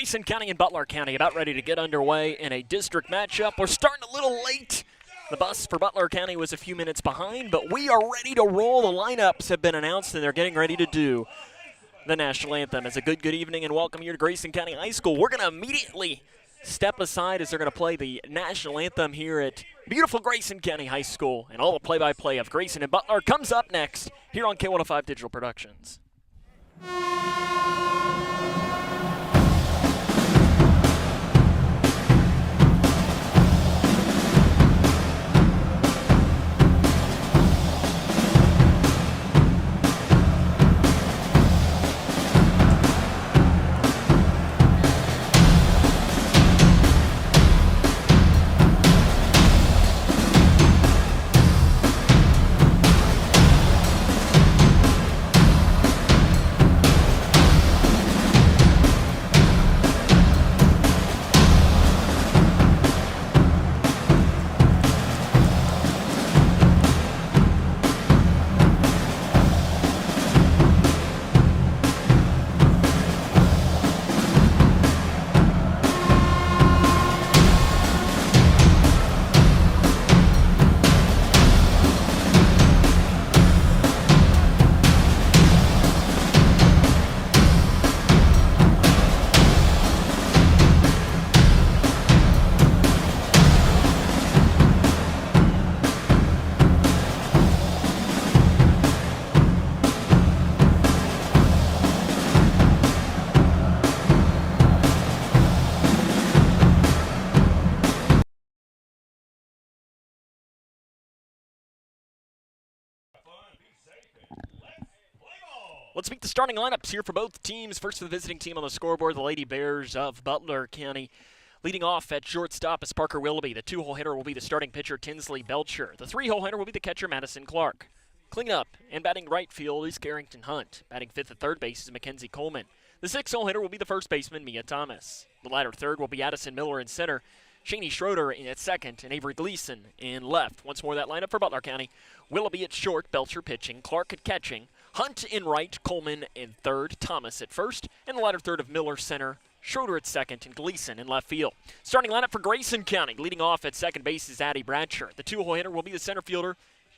Grayson County and Butler County about ready to get underway in a district matchup. We're starting a little late. The bus for Butler County was a few minutes behind, but we are ready to roll. The lineups have been announced, and they're getting ready to do the national anthem. It's a good evening and welcome here to Grayson County High School. We're going to immediately step aside as they're going to play the national anthem here at beautiful Grayson County High School. And all the play-by-play of Grayson and Butler comes up next here on K105 Digital Productions. Let's meet the starting lineups here for both teams. First for the visiting team on the scoreboard, the Lady Bears of Butler County. Leading off at shortstop is Parker Willoughby. The two-hole hitter will be the starting pitcher, Tinsley Belcher. The three-hole hitter will be the catcher, Madison Clark. Cleaning up and batting right field is Carrington Hunt. Batting fifth at third base is Mackenzie Coleman. The six-hole hitter will be the first baseman, Mia Thomas. The latter third will be Addison Miller in center. Shaney Schroeder at second, and Avery Gleason in left. Once more, that lineup for Butler County. Willoughby at short, Belcher pitching, Clark at catching, Hunt in right, Coleman in third, Thomas at first, and the latter third of Miller center, Schroeder at second, and Gleason in left field. Starting lineup for Grayson County. Leading off at second base is Addie Bradshaw. The two-hole hitter will be the center fielder,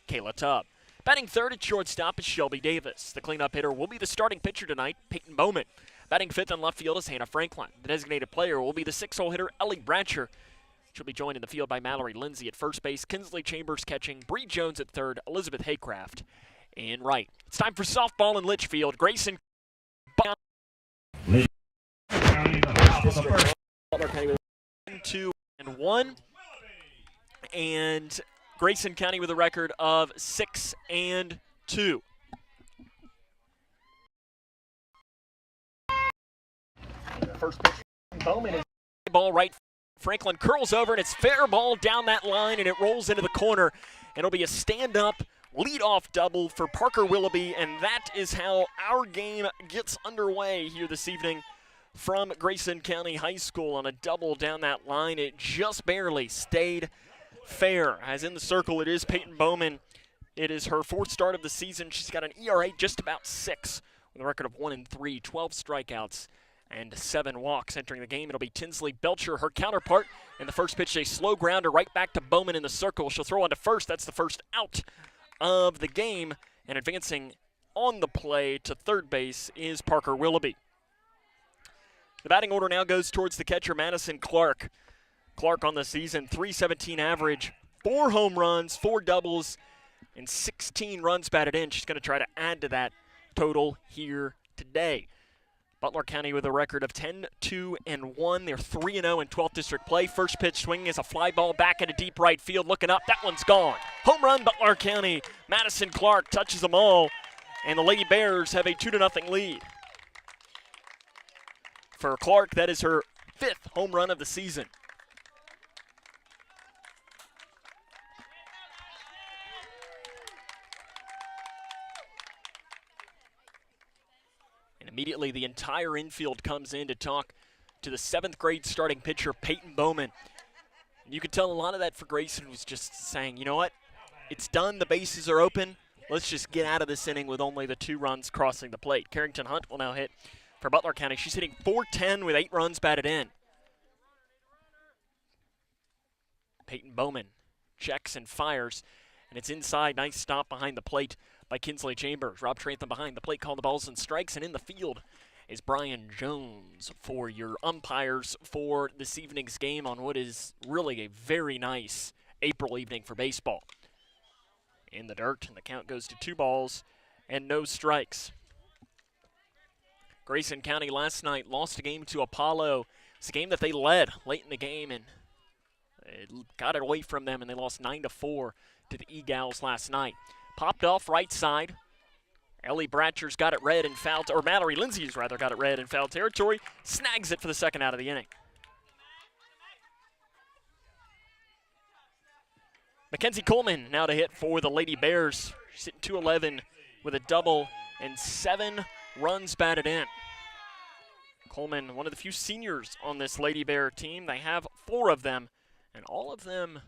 Kayla Tubb. Batting third at shortstop is Shelby Davis. The cleanup hitter will be the starting pitcher tonight, Peyton Bowman. Batting fifth in left field is Hannah Franklin. The designated player will be the six-hole hitter, Ellie Bradshaw. She'll be joined in the field by Mallory Lindsay at first base, Kinsley Chambers catching, Bree Jones at third, Elizabeth Haycraft in right. It's time for softball in Litchfield. Grayson Butler County 2-1, and Grayson County with a record of 6-2. First pitch, Bowman is ball right. Franklin curls over, and it's fair ball down that line, and it rolls into the corner. It'll be a stand-up leadoff double for Parker Willoughby, and that is how our game gets underway here this evening from Grayson County High School on a double down that line. It just barely stayed fair. As in the circle, it is Peyton Bowman. It is her fourth start of the season. She's got an ERA just about 6 with a record of 1-3, 12 strikeouts, and 7 walks entering the game. It'll be Tinsley Belcher, her counterpart. And the first pitch, a slow grounder right back to Bowman in the circle. She'll throw on to first. That's the first out of the game. And advancing on the play to third base is Parker Willoughby. The batting order now goes towards the catcher, Madison Clark. Clark on the season, .317 average, 4 home runs, 4 doubles, and 16 runs batted in. She's going to try to add to that total here today. Butler County with a record of 10-2-1. They're 3-0 in 12th district play. First pitch swinging is a fly ball back into deep right field. Looking up, that one's gone. Home run, Butler County. Madison Clark touches them all, and the Lady Bears have a 2-0 lead. For Clark, that is her 5th home run of the season. Immediately, the entire infield comes in to talk to the 7th grade starting pitcher, Peyton Bowman. And you could tell a lot of that for Grayson was just saying, you know what, it's done, the bases are open. Let's just get out of this inning with only the 2 runs crossing the plate. Carrington Hunt will now hit for Butler County. She's hitting .410 with 8 runs batted in. Peyton Bowman checks and fires, and it's inside. Nice stop behind the plate by Kinsley Chambers. Rob Trantham behind the plate calling the balls and strikes, and in the field is Brian Jones for your umpires for this evening's game on what is really a very nice April evening for baseball. In the dirt, and the count goes to 2 balls and no strikes. Grayson County last night lost a game to Apollo. It's a game that they led late in the game, and it got it away from them, and they lost 9-4 to the E-Gals last night. Popped off right side. Ellie Bratcher's got it red in foul, or Mallory Lindsay's rather got it red in foul territory. Snags it for the second out of the inning. Mackenzie Coleman now to hit for the Lady Bears. She's hitting .211 with a double and 7 runs batted in. Coleman, one of the few seniors on this Lady Bear team. They have 4 of them, and all of them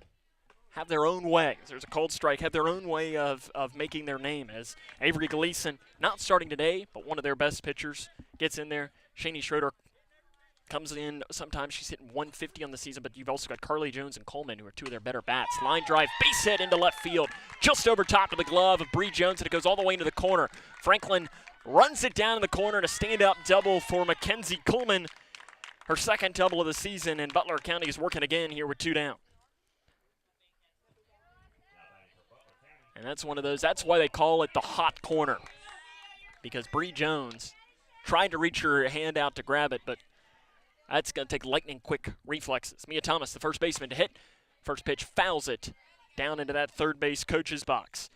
have their own way. There's a cold strike, have their own way of making their name, as Avery Gleason, not starting today, but one of their best pitchers, gets in there. Shani Schroeder comes in. Sometimes she's hitting 150 on the season, but you've also got Carly Jones and Coleman, who are 2 of their better bats. Line drive, base hit into left field, just over top of the glove of Bree Jones, and it goes all the way into the corner. Franklin runs it down in the corner, and a stand-up double for Mackenzie Coleman. Her second double of the season, and Butler County is working again here with 2 down. And that's one of those, that's why they call it the hot corner, because Bree Jones tried to reach her hand out to grab it, but that's going to take lightning-quick reflexes. Mia Thomas, the first baseman, to hit. First pitch fouls it down into that third base coach's box.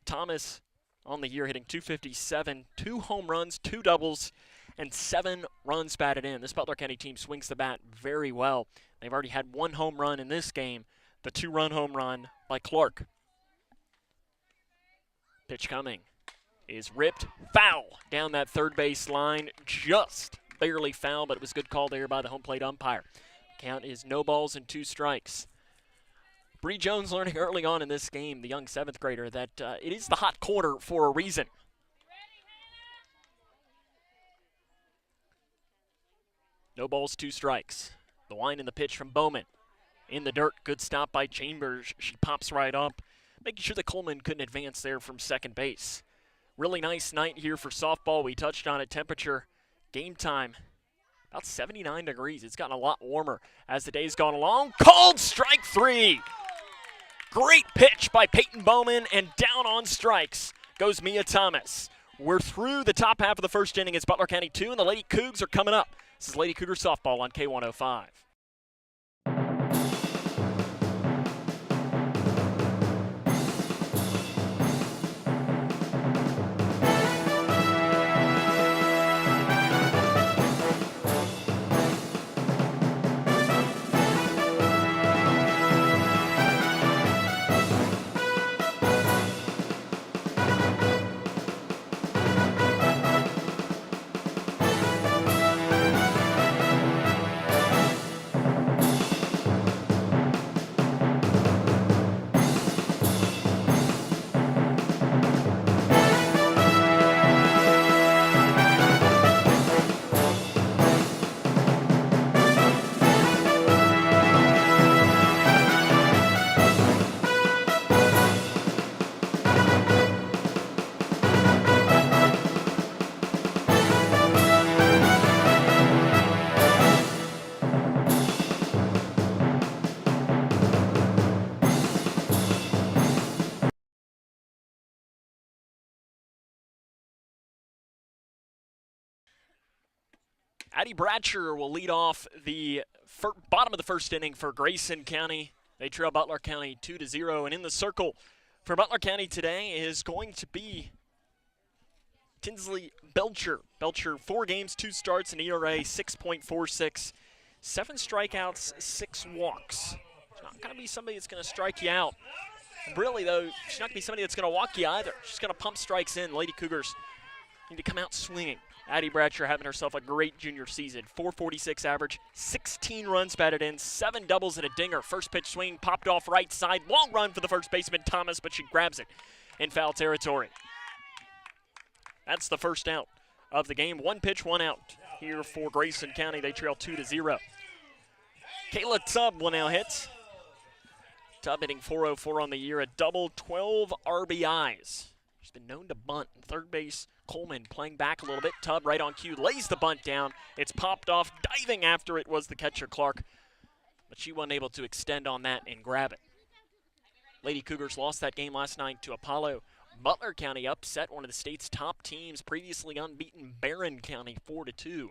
Thomas on the year hitting .257, 2 home runs, 2 doubles, and 7 runs batted in. This Butler County team swings the bat very well. They've already had 1 home run in this game, the 2-run home run by Clark. Pitch coming is ripped foul down that third base line, just barely foul, but it was a good call there by the home plate umpire. Count is no balls and 2 strikes. Bree Jones learning early on in this game, the young 7th grader, that it is the hot corner for a reason. No balls, 2 strikes. The wind and the pitch from Bowman. In the dirt, good stop by Chambers. She pops right up, making sure that Coleman couldn't advance there from second base. Really nice night here for softball. We touched on it. Temperature, game time, about 79 degrees. It's gotten a lot warmer as the day's gone along. Called strike 3. Great pitch by Peyton Bowman, and down on strikes goes Mia Thomas. We're through the top half of the first inning. It's Butler County 2, and the Lady Cougs are coming up. This is Lady Cougar softball on K105. Addie Bratcher will lead off the bottom of the first inning for Grayson County. They trail Butler County 2-0, and in the circle for Butler County today is going to be Tinsley Belcher. Belcher, 4 games, 2 starts, an ERA 6.46, 7 strikeouts, 6 walks. She's not going to be somebody that's going to strike you out. Really, though, she's not going to be somebody that's going to walk you either. She's going to pump strikes in. Lady Cougars need to come out swinging. Addie Bratcher having herself a great junior season. 446 average, 16 runs batted in, 7 doubles and a dinger. First pitch swing popped off right side. Long run for the first baseman, Thomas, but she grabs it in foul territory. That's the first out of the game. One pitch, one out here for Grayson County. They trail 2-0. Kayla Tubb will now hit. Tubb hitting .404 on the year, a double, 12 RBIs. She's been known to bunt. Third base, Coleman playing back a little bit. Tubb right on cue, lays the bunt down. It's popped off. Diving after it was the catcher, Clark, but she wasn't able to extend on that and grab it. Lady Cougars lost that game last night to Apollo. Butler County upset one of the state's top teams, previously unbeaten Barron County 4-2.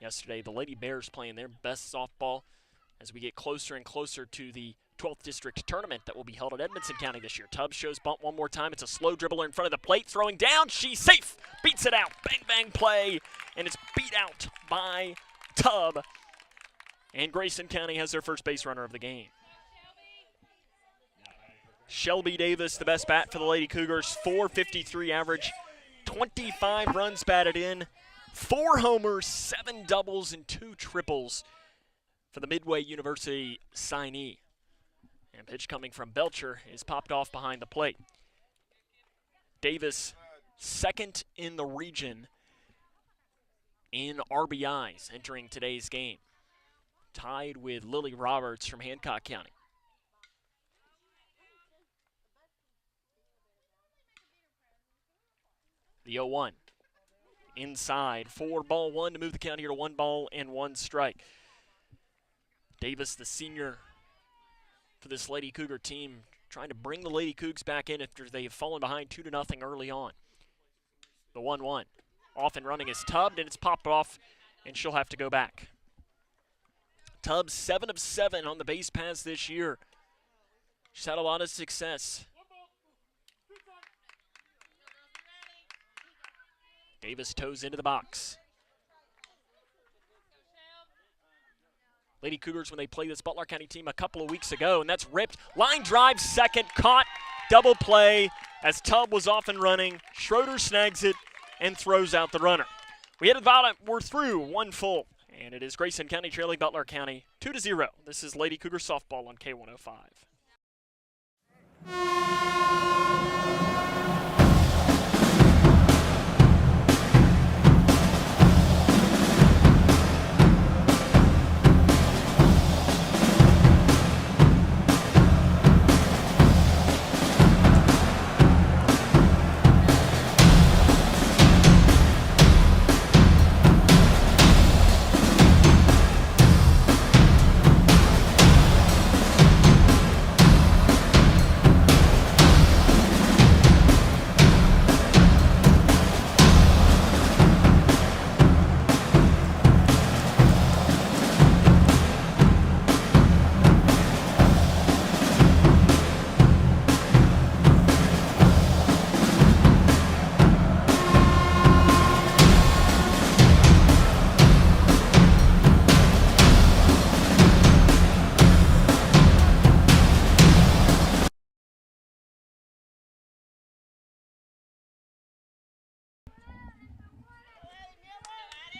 Yesterday, the Lady Bears playing their best softball as we get closer and closer to the 12th District Tournament that will be held at Edmonson County this year. Tubbs shows bunt one more time. It's a slow dribbler in front of the plate, throwing down. She's safe. Beats it out. Bang, bang play. And it's beat out by Tubb. And Grayson County has their first base runner of the game. Shelby Davis, the best bat for the Lady Cougars. .453 average. 25 runs batted in. 4 homers, 7 doubles, and 2 triples for the Midway University signee. And pitch coming from Belcher is popped off behind the plate. Davis, second in the region in RBIs entering today's game, tied with Lily Roberts from Hancock County. The 0-1 inside, 4-1 to move the count here to 1-1 strike. Davis, the senior for this Lady Cougar team, trying to bring the Lady Cougs back in after they've fallen behind 2-0 early on. The 1-1 off and running is Tubbed, and it's popped off, and she'll have to go back. Tubbs 7 of 7 on the base paths this year. She's had a lot of success. Davis toes into the box. Lady Cougars, when they played this Butler County team a couple of weeks ago, and that's ripped. Line drive, second, caught, double play as Tubb was off and running. Schroeder snags it and throws out the runner. We headed about it. We're through one full, and it is Grayson County trailing Butler County 2-0. This is Lady Cougar softball on K105.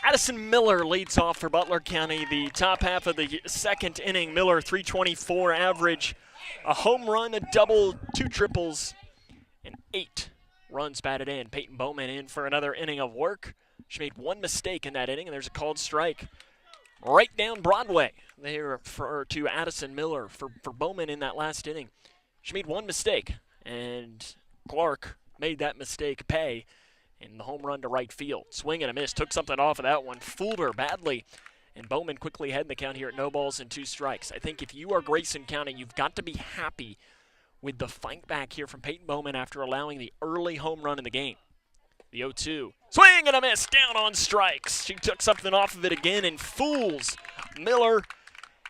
Addison Miller leads off for Butler County. The top half of the second inning, Miller, .324 average, a home run, a double, 2 triples, and 8 runs batted in. Peyton Bowman in for another inning of work. She made 1 mistake in that inning, and there's a called strike right down Broadway there to Addison Miller for Bowman in that last inning. She made 1 mistake, and Clark made that mistake pay. And the home run to right field. Swing and a miss. Took something off of that one. Fooled her badly. And Bowman quickly ahead in the count here at 2 strikes. I think if you are Grayson County, you've got to be happy with the fight back here from Peyton Bowman after allowing the early home run in the game. The 0-2. Swing and a miss. Down on strikes. She took something off of it again and fools Miller.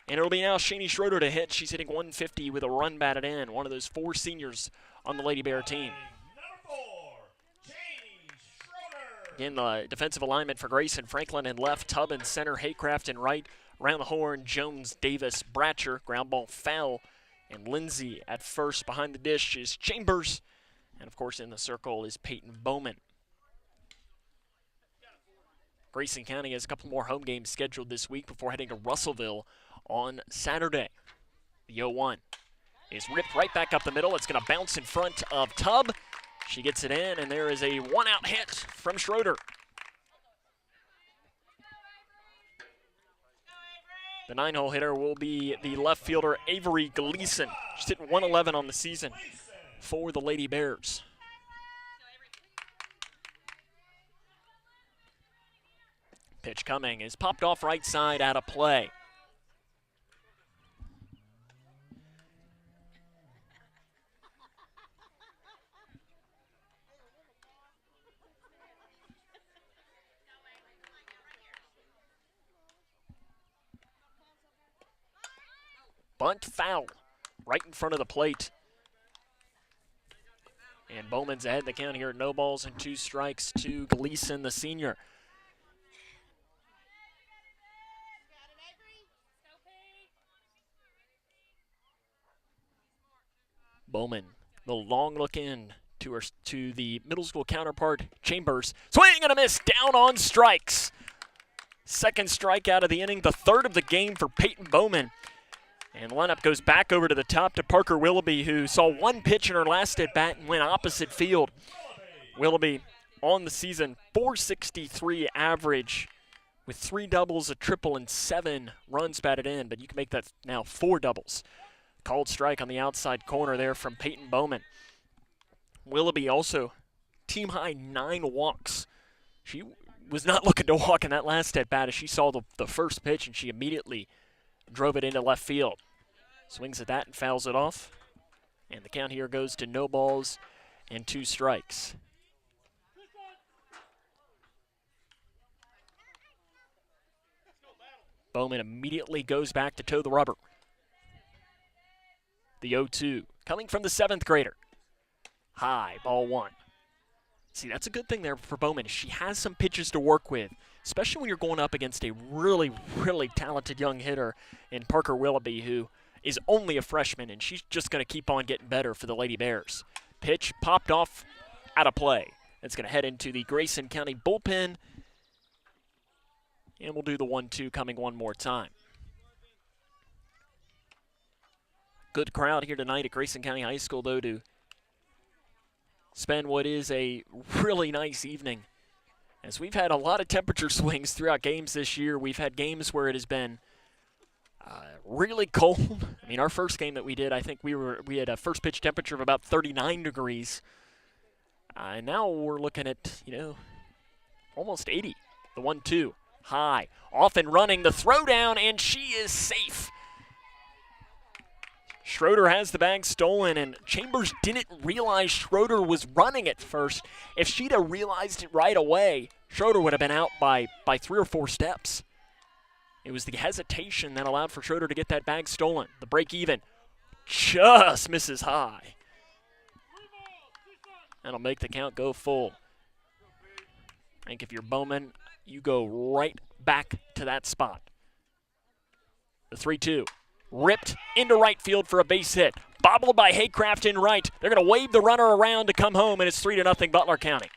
And it'll be now Shani Schroeder to hit. She's hitting .150 with a run batted in. One of those 4 seniors on the Lady Bear team. In the defensive alignment for Grayson, Franklin in left, Tubb in center, Haycraft in right, around the horn, Jones, Davis, Bratcher, ground ball foul, and Lindsay at first. Behind the dish is Chambers, and of course in the circle is Peyton Bowman. Grayson County has a couple more home games scheduled this week before heading to Russellville on Saturday. The 0-1 is ripped right back up the middle. It's going to bounce in front of Tubb. She gets it in, and there is a 1-out hit from Schroeder. The 9-hole hitter will be the left fielder Avery Gleason. She's hitting 111 on the season for the Lady Bears. Pitch coming is popped off right side, out of play. Bunt foul right in front of the plate. And Bowman's ahead in the count here at no balls and 2 strikes to Gleason, the senior. Bowman, the long look in to the middle school counterpart, Chambers. Swing and a miss, down on strikes. Second strikeout of the inning, the third of the game for Peyton Bowman. And the lineup goes back over to the top to Parker Willoughby, who saw 1 pitch in her last at-bat and went opposite field. Willoughby on the season, .463 average with 3 doubles, a triple, and 7 runs batted in. But you can make that now 4 doubles. Called strike on the outside corner there from Peyton Bowman. Willoughby also team-high 9 walks. She was not looking to walk in that last at-bat as she saw the first pitch, and she immediately drove it into left field. Swings at that and fouls it off. And the count here goes to no balls and 2 strikes. Bowman immediately goes back to toe the rubber. The 0-2 coming from the 7th grader. High, ball 1. See, that's a good thing there for Bowman. She has some pitches to work with, especially when you're going up against a really, really talented young hitter in Parker Willoughby, who is only a freshman, and she's just going to keep on getting better for the Lady Bears. Pitch popped off, out of play. It's going to head into the Grayson County bullpen, and we'll do the 1-2 coming one more time. Good crowd here tonight at Grayson County High School, though, to spend what is a really nice evening. As we've had a lot of temperature swings throughout games this year. We've had games where it has been really cold. I mean, our first game that we did, I think we had a first pitch temperature of about 39 degrees. And now we're looking at, almost 80. The 1-2, high, off and running, the throw down, and she is safe. Schroeder has the bag stolen, and Chambers didn't realize Schroeder was running at first. If she'd have realized it right away, Schroeder would have been out by 3 or 4 steps. It was the hesitation that allowed for Schroeder to get that bag stolen. The break even just misses high. That'll make the count go full. I think if you're Bowman, you go right back to that spot. The 3-2. Ripped into right field for a base hit. Bobbled by Haycraft in right. They're going to wave the runner around to come home, and it's 3-0 Butler County.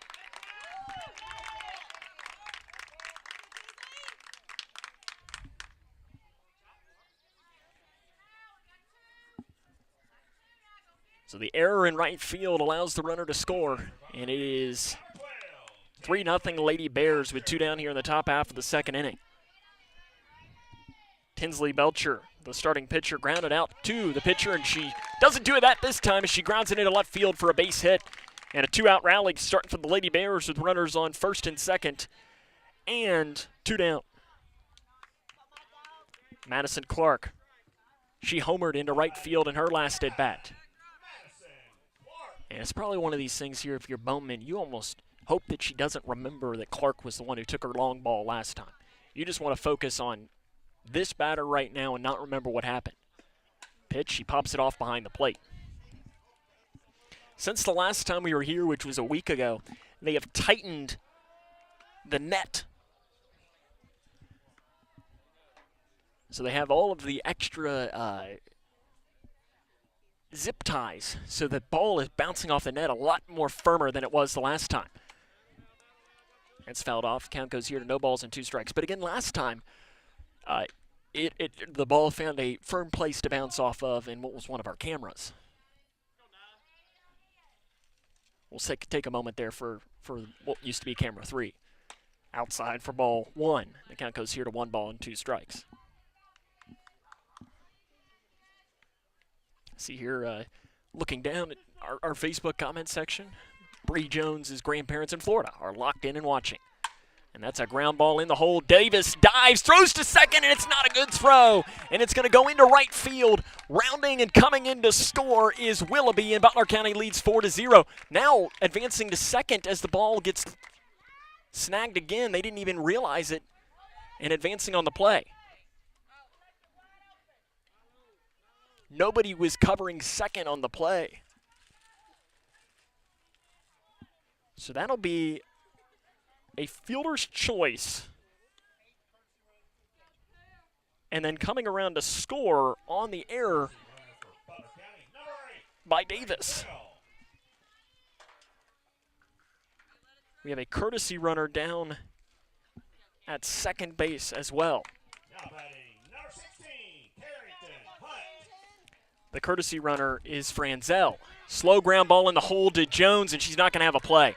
So the error in right field allows the runner to score, and it is 3-0 Lady Bears with 2 down here in the top half of the second inning. Tinsley Belcher, the starting pitcher, grounded out to the pitcher, and she doesn't do that this time as she grounds it into left field for a base hit. And a 2-out rally starting for the Lady Bears with runners on first and second, and 2 down. Madison Clark, she homered into right field in her last at-bat. And it's probably one of these things here, if you're Bowman, you almost hope that she doesn't remember that Clark was the one who took her long ball last time. You just want to focus on this batter right now and not remember what happened. Pitch, she pops it off behind the plate. Since the last time we were here, which was a week ago, they have tightened the net. So they have all of the extra zip ties, so the ball is bouncing off the net a lot more firmer than it was the last time. It's fouled off. Count goes here to no balls and 2 strikes. But again, last time, the ball found a firm place to bounce off of in what was one of our cameras. We'll take a moment there for what used to be camera 3. Outside for ball 1. The count goes here to 1 ball and 2 strikes. See here, looking down at our Facebook comment section, Bree Jones' grandparents in Florida are locked in and watching. And that's a ground ball in the hole. Davis dives, throws to second, and it's not a good throw. And it's going to go into right field. Rounding and coming in to score is Willoughby, and Butler County leads 4-0. Now advancing to second as the ball gets snagged again. They didn't even realize it, and advancing on the play. Nobody was covering second on the play. So that'll be a fielder's choice. And then coming around to score on the error by Davis. We have a courtesy runner down at second base as well. The courtesy runner is Franzel. Slow ground ball in the hole to Jones, and she's not going to have a play.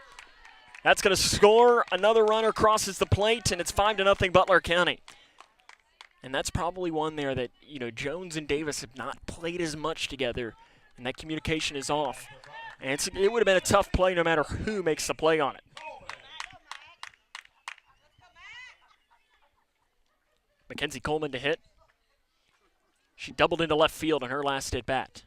That's going to score. Another runner crosses the plate, and it's 5-0 Butler County. And that's probably one there that, Jones and Davis have not played as much together, and that communication is off. And it would have been a tough play no matter who makes the play on it. Mackenzie Coleman to hit. She doubled into left field on her last at bat.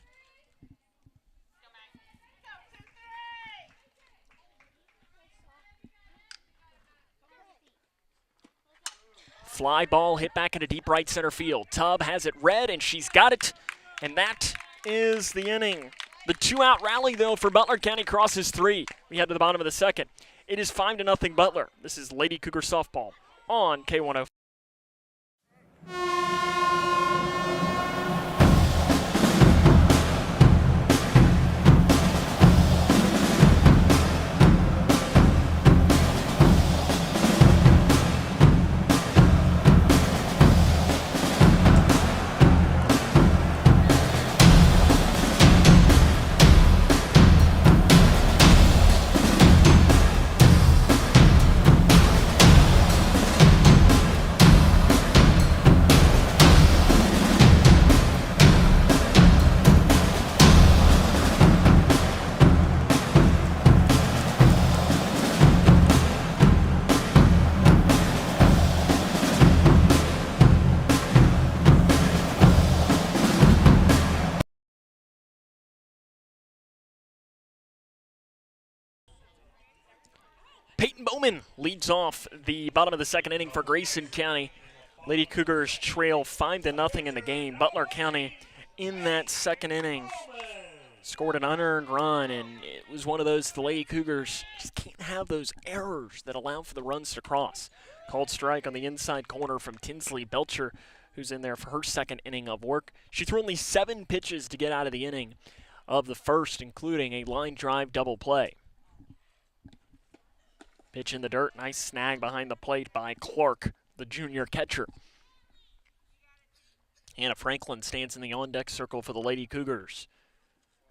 Fly ball hit back into deep right center field. Tubb has it read, and she's got it. And that is the inning. The two-out rally, though, for Butler County crosses 3. We head to the bottom of the second. It is 5-0 Butler. This is Lady Cougar softball on K105. Peyton Bowman leads off the bottom of the second inning for Grayson County. Lady Cougars trail 5-0 in the game. Butler County in that second inning scored an unearned run, and it was one of those the Lady Cougars just can't have those errors that allow for the runs to cross. Called strike on the inside corner from Tinsley Belcher, who's in there for her second inning of work. She threw only 7 pitches to get out of the inning of the first, including a line drive double play. Pitch in the dirt, nice snag behind the plate by Clark, the junior catcher. Anna Franklin stands in the on-deck circle for the Lady Cougars,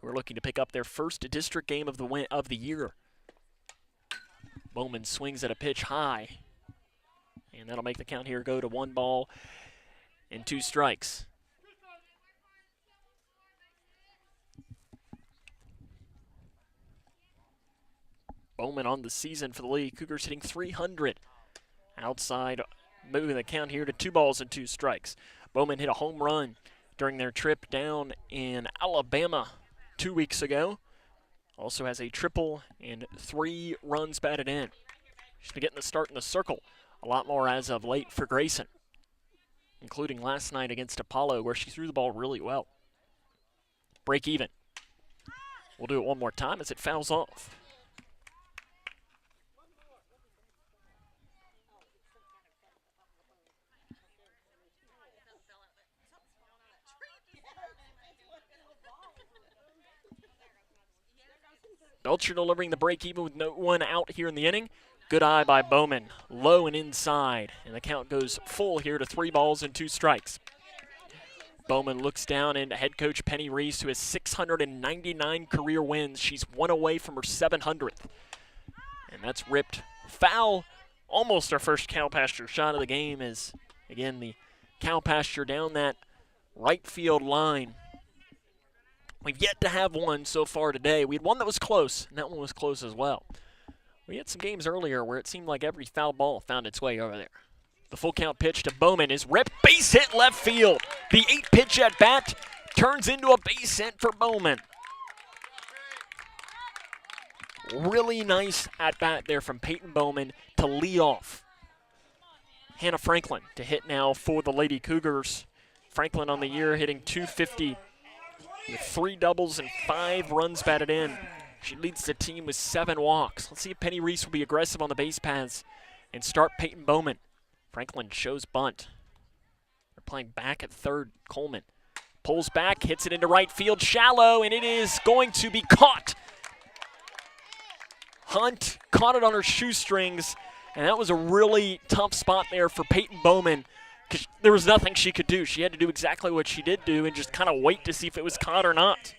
who are looking to pick up their first district game of the year. Bowman swings at a pitch high, and that'll make the count here go to 1 ball and 2 strikes. Bowman on the season for the Lady Cougars hitting .300. Outside, moving the count here to 2 balls and 2 strikes. Bowman hit a home run during their trip down in Alabama 2 weeks ago. Also has a triple and 3 runs batted in. She's been getting the start in the circle a lot more as of late for Grayson, including last night against Apollo, where she threw the ball really well. Break even. We'll do it one more time as it fouls off. Belcher delivering the break even with no one out here in the inning. Good eye by Bowman, low and inside, and the count goes full here to 3 balls and 2 strikes. Bowman looks down into head coach Penny Reese, who has 699 career wins. She's 1 away from her 700th, and that's ripped foul. Almost our first cow pasture shot of the game is, again, the cow pasture down that right field line We've yet to have one so far today. We had one that was close, and that one was close as well. We had some games earlier where it seemed like every foul ball found its way over there. The full count pitch to Bowman is ripped, base hit left field. The 8-pitch at bat turns into a base hit for Bowman. Really nice at bat there from Peyton Bowman to lead off. Hannah Franklin to hit now for the Lady Cougars. Franklin on the year hitting .250 with 3 doubles and 5 runs batted in. She leads the team with 7 walks. Let's see if Penny Reese will be aggressive on the base paths and start Peyton Bowman. Franklin shows bunt. They're playing back at third. Coleman pulls back, hits it into right field, shallow, and it is going to be caught. Hunt caught it on her shoestrings, and that was a really tough spot there for Peyton Bowman because there was nothing she could do. She had to do exactly what she did do and just kind of wait to see if it was caught or not.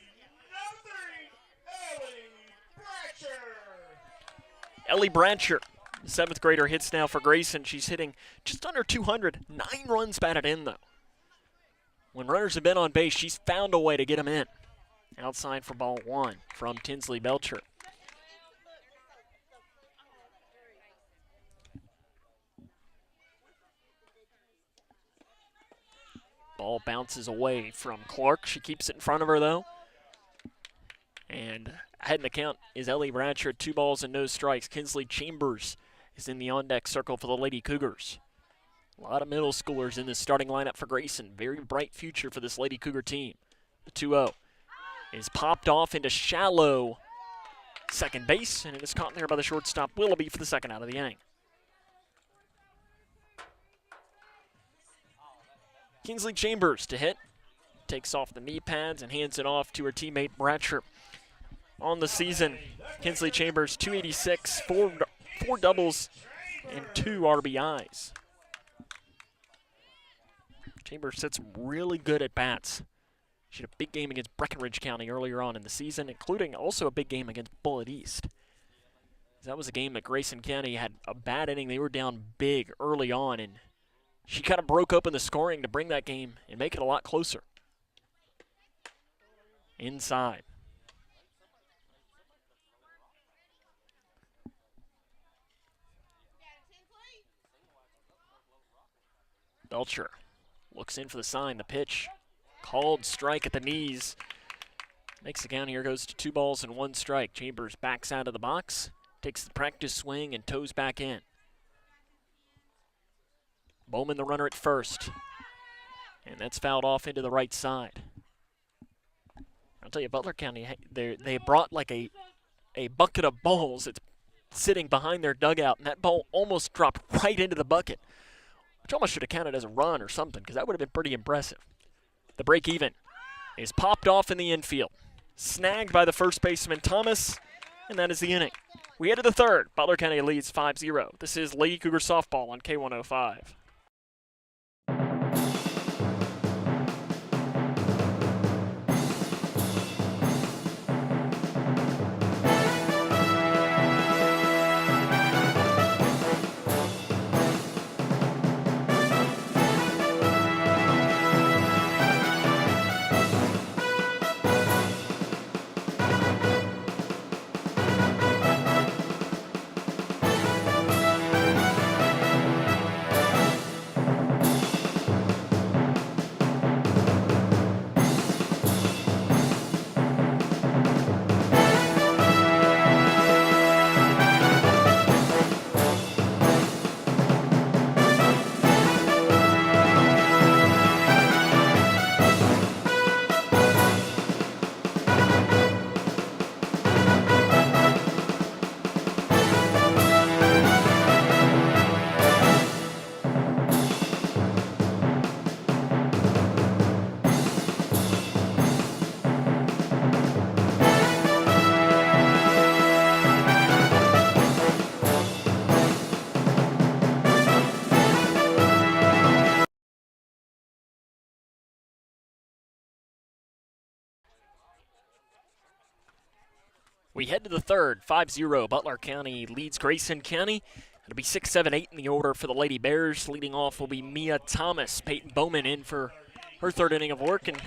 Ellie Bratcher, the 7th grader, hits now for Grayson. She's hitting just under 200. 9 runs batted in, though. When runners have been on base, she's found a way to get them in. Outside for ball 1 from Tinsley Belcher. Ball bounces away from Clark. She keeps it in front of her, though. And ahead in the count is Ellie Bratcher, 2 balls and no strikes. Kinsley Chambers is in the on-deck circle for the Lady Cougars. A lot of middle schoolers in this starting lineup for Grayson. Very bright future for this Lady Cougar team. The 2-0 is popped off into shallow second base, and it is caught there by the shortstop Willoughby for the second out of the inning. Kinsley Chambers to hit. Takes off the knee pads and hands it off to her teammate Bratcher. On the season, Kinsley Chambers, 286, four doubles, and 2 RBIs. Chambers hit some really good at-bats. She had a big game against Breckinridge County earlier on in the season, including also a big game against Bullitt East. That was a game that Grayson County had a bad inning. They were down big early on, and she kind of broke open the scoring to bring that game and make it a lot closer. Inside. Belcher looks in for the sign. The pitch called strike at the knees. Makes the count here, goes to 2 balls and 1 strike. Chambers backs out of the box, takes the practice swing and toes back in. Bowman the runner at first. And that's fouled off into the right side. I'll tell you, Butler County, they brought like a bucket of balls. It's sitting behind their dugout, and that ball almost dropped right into the bucket, which almost should have counted as a run or something, because that would have been pretty impressive. The break even is popped off in the infield. Snagged by the first baseman, Thomas, and that is the inning. We head to the third. Butler County leads 5-0. This is Lady Cougar Softball on K105. We head to the third, 5-0. Butler County leads Grayson County. It'll be 6, 7, 8 in the order for the Lady Bears. Leading off will be Mia Thomas. Peyton Bowman in for her third inning of work. And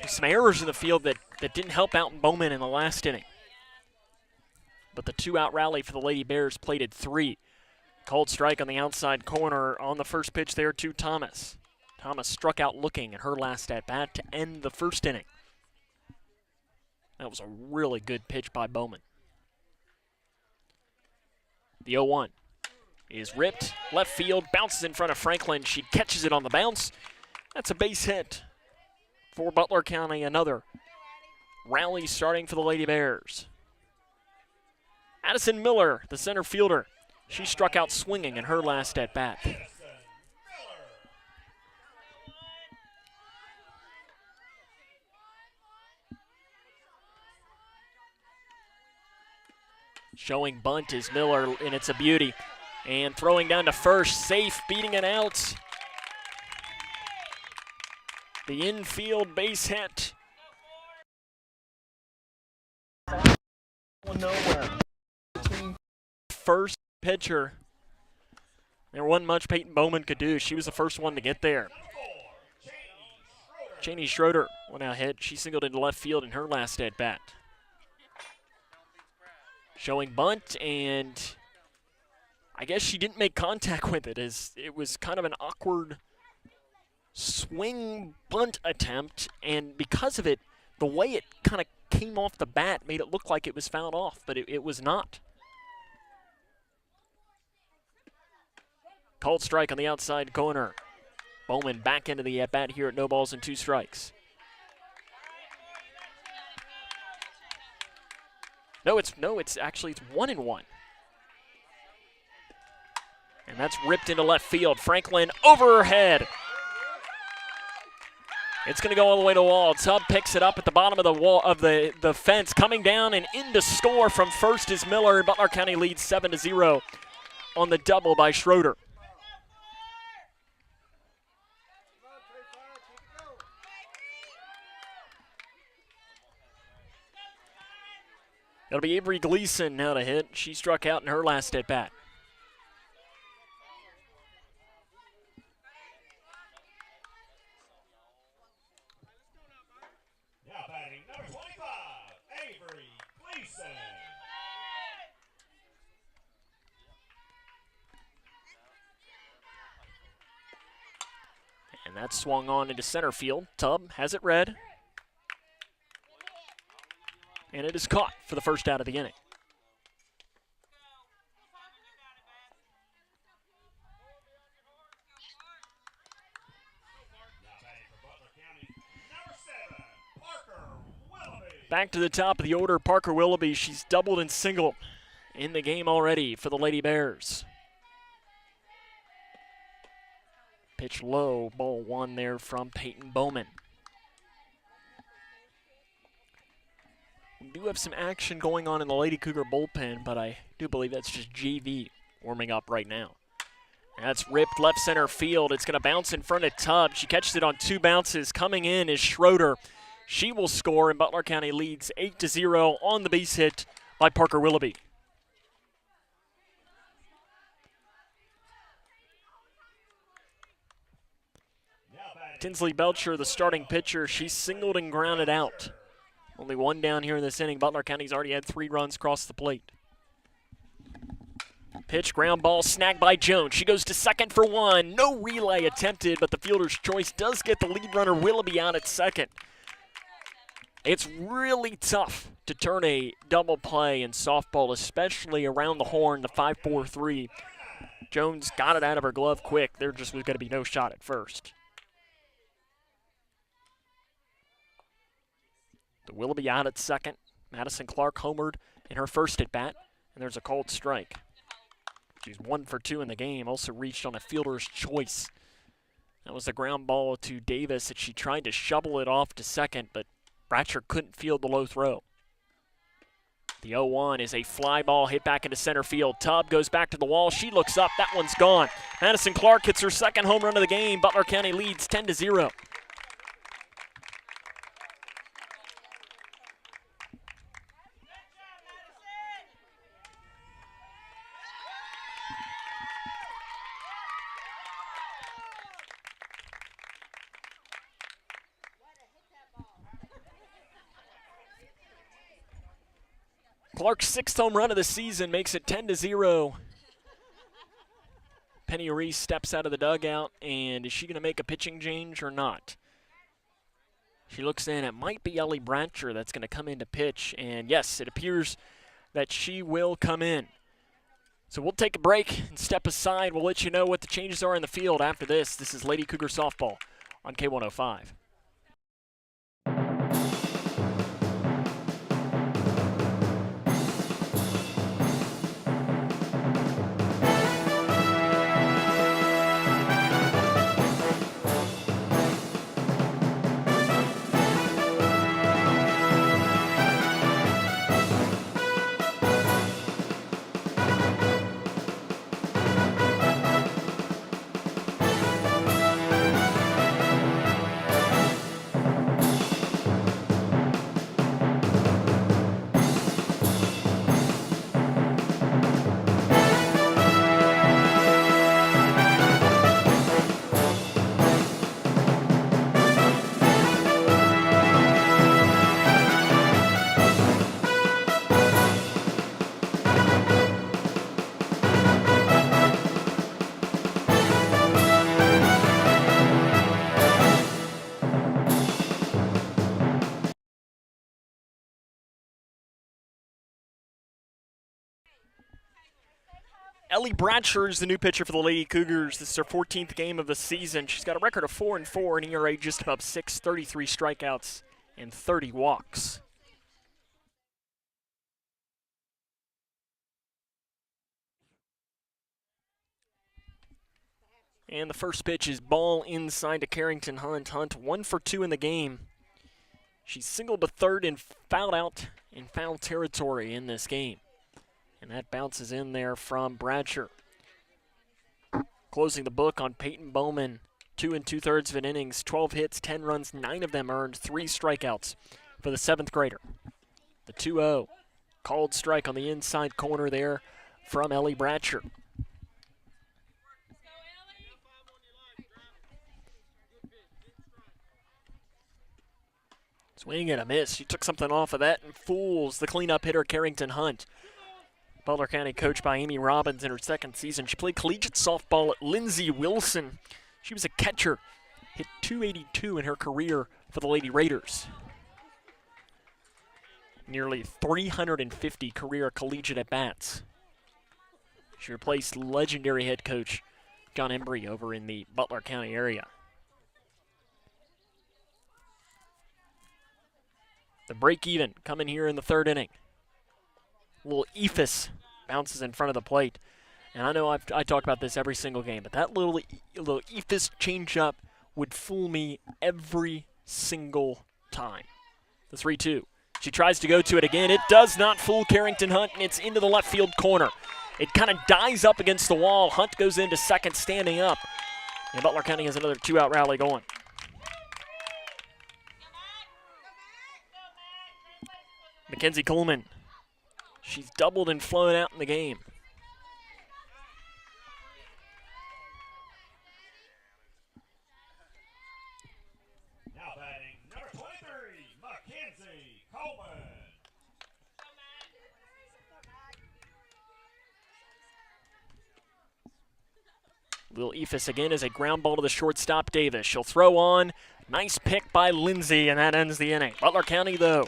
Some errors in the field that didn't help out Bowman in the last inning. But the two-out rally for the Lady Bears plated 3. Cold strike on the outside corner on the first pitch there to Thomas. Thomas struck out looking in her last at-bat to end the first inning. That was a really good pitch by Bowman. The 0-1 is ripped, left field, bounces in front of Franklin. She catches it on the bounce. That's a base hit for Butler County. Another rally starting for the Lady Bears. Addison Miller, the center fielder, she struck out swinging in her last at-bat. Showing bunt is Miller, and it's a beauty. And throwing down to first, safe, beating it out. The infield base hit. Nowhere. First pitcher. There wasn't much Peyton Bowman could do. She was the first one to get there. Cheney Schroeder went out hit. She singled into left field in her last at-bat. Showing bunt, and I guess she didn't make contact with it, as it was kind of an awkward swing bunt attempt, and because of it, the way it kind of came off the bat made it look like it was fouled off, but it was not. Cold strike on the outside corner. Bowman back into the at-bat here at 0 balls and 2 strikes. No, it's 1-1. And that's ripped into left field. Franklin over her head. It's going to go all the way to the wall. Tubb picks it up at the bottom of the wall of the fence. Coming down and in to score from first is Miller. And Butler County leads 7-0 on the double by Schroeder. It'll be Avery Gleason now to hit. She struck out in her last at-bat. Now batting number 25, Avery Gleason. And that's swung on into center field. Tubb has it red. And it is caught for the first out of the inning. Back to the top of the order, Parker Willoughby. She's doubled and singled in the game already for the Lady Bears. Pitch low, ball 1 there from Peyton Bowman. We do have some action going on in the Lady Cougar bullpen, but I do believe that's just JV warming up right now. That's ripped left center field. It's going to bounce in front of Tubb. She catches it on 2 bounces. Coming in is Schroeder. She will score, and Butler County leads 8-0 on the base hit by Parker Willoughby. Tinsley Belcher, the starting pitcher, she singled and grounded out. Only 1 down here in this inning. Butler County's already had 3 runs across the plate. Pitch, ground ball, snagged by Jones. She goes to second for 1. No relay attempted, but the fielder's choice does get the lead runner Willoughby out at second. It's really tough to turn a double play in softball, especially around the horn, the 5-4-3. Jones got it out of her glove quick. There just was going to be no shot at first. The Willoughby out at second. Madison Clark homered in her first at-bat, and there's a cold strike. She's 1 for 2 in the game, also reached on a fielder's choice. That was the ground ball to Davis that she tried to shovel it off to second, but Bratcher couldn't field the low throw. The 0-1 is a fly ball hit back into center field. Tubb goes back to the wall. She looks up. That one's gone. Madison Clark hits her second home run of the game. Butler County leads 10-0. Clark's 6th home run of the season makes it 10-0. Penny Reese steps out of the dugout, and is she going to make a pitching change or not? She looks in. It might be Ellie Brancher that's going to come in to pitch, and yes, it appears that she will come in. So we'll take a break and step aside. We'll let you know what the changes are in the field after this. This is Lady Cougar Softball on K105. Ellie Brancher is the new pitcher for the Lady Cougars. This is her 14th game of the season. She's got a record of 4-4, an ERA just above 6, 33 strikeouts, and 30 walks. And the first pitch is ball inside to Carrington Hunt. Hunt 1 for 2 in the game. She's singled to third and fouled out in foul territory in this game. And that bounces in there from Brancher. Closing the book on Peyton Bowman. 2 2/3 of an innings, 12 hits, 10 runs, 9 of them earned, 3 strikeouts for the 7th grader. The 2-0. Called strike on the inside corner there from Ellie Brancher. Swing and a miss. She took something off of that and fools the cleanup hitter Carrington Hunt. Butler County coached by Amy Robbins in her 2nd season. She played collegiate softball at Lindsey Wilson. She was a catcher. Hit .282 in her career for the Lady Raiders. Nearly 350 career collegiate at-bats. She replaced legendary head coach John Embry over in the Butler County area. The break even coming here in the 3rd inning. Little ephus bounces in front of the plate. And I know I talk about this every single game, but that little ephus changeup would fool me every single time. The 3-2. She tries to go to it again. It does not fool Carrington Hunt, and it's into the left field corner. It kind of dies up against the wall. Hunt goes into second standing up. And Butler County has another 2-out rally going. Mackenzie Coleman. She's doubled and flown out in the game. Now batting number 23, Mackenzie Coleman. Little ephus again as a ground ball to the shortstop Davis. She'll throw on. Nice pick by Lindsay, and that ends the inning. Butler County, though,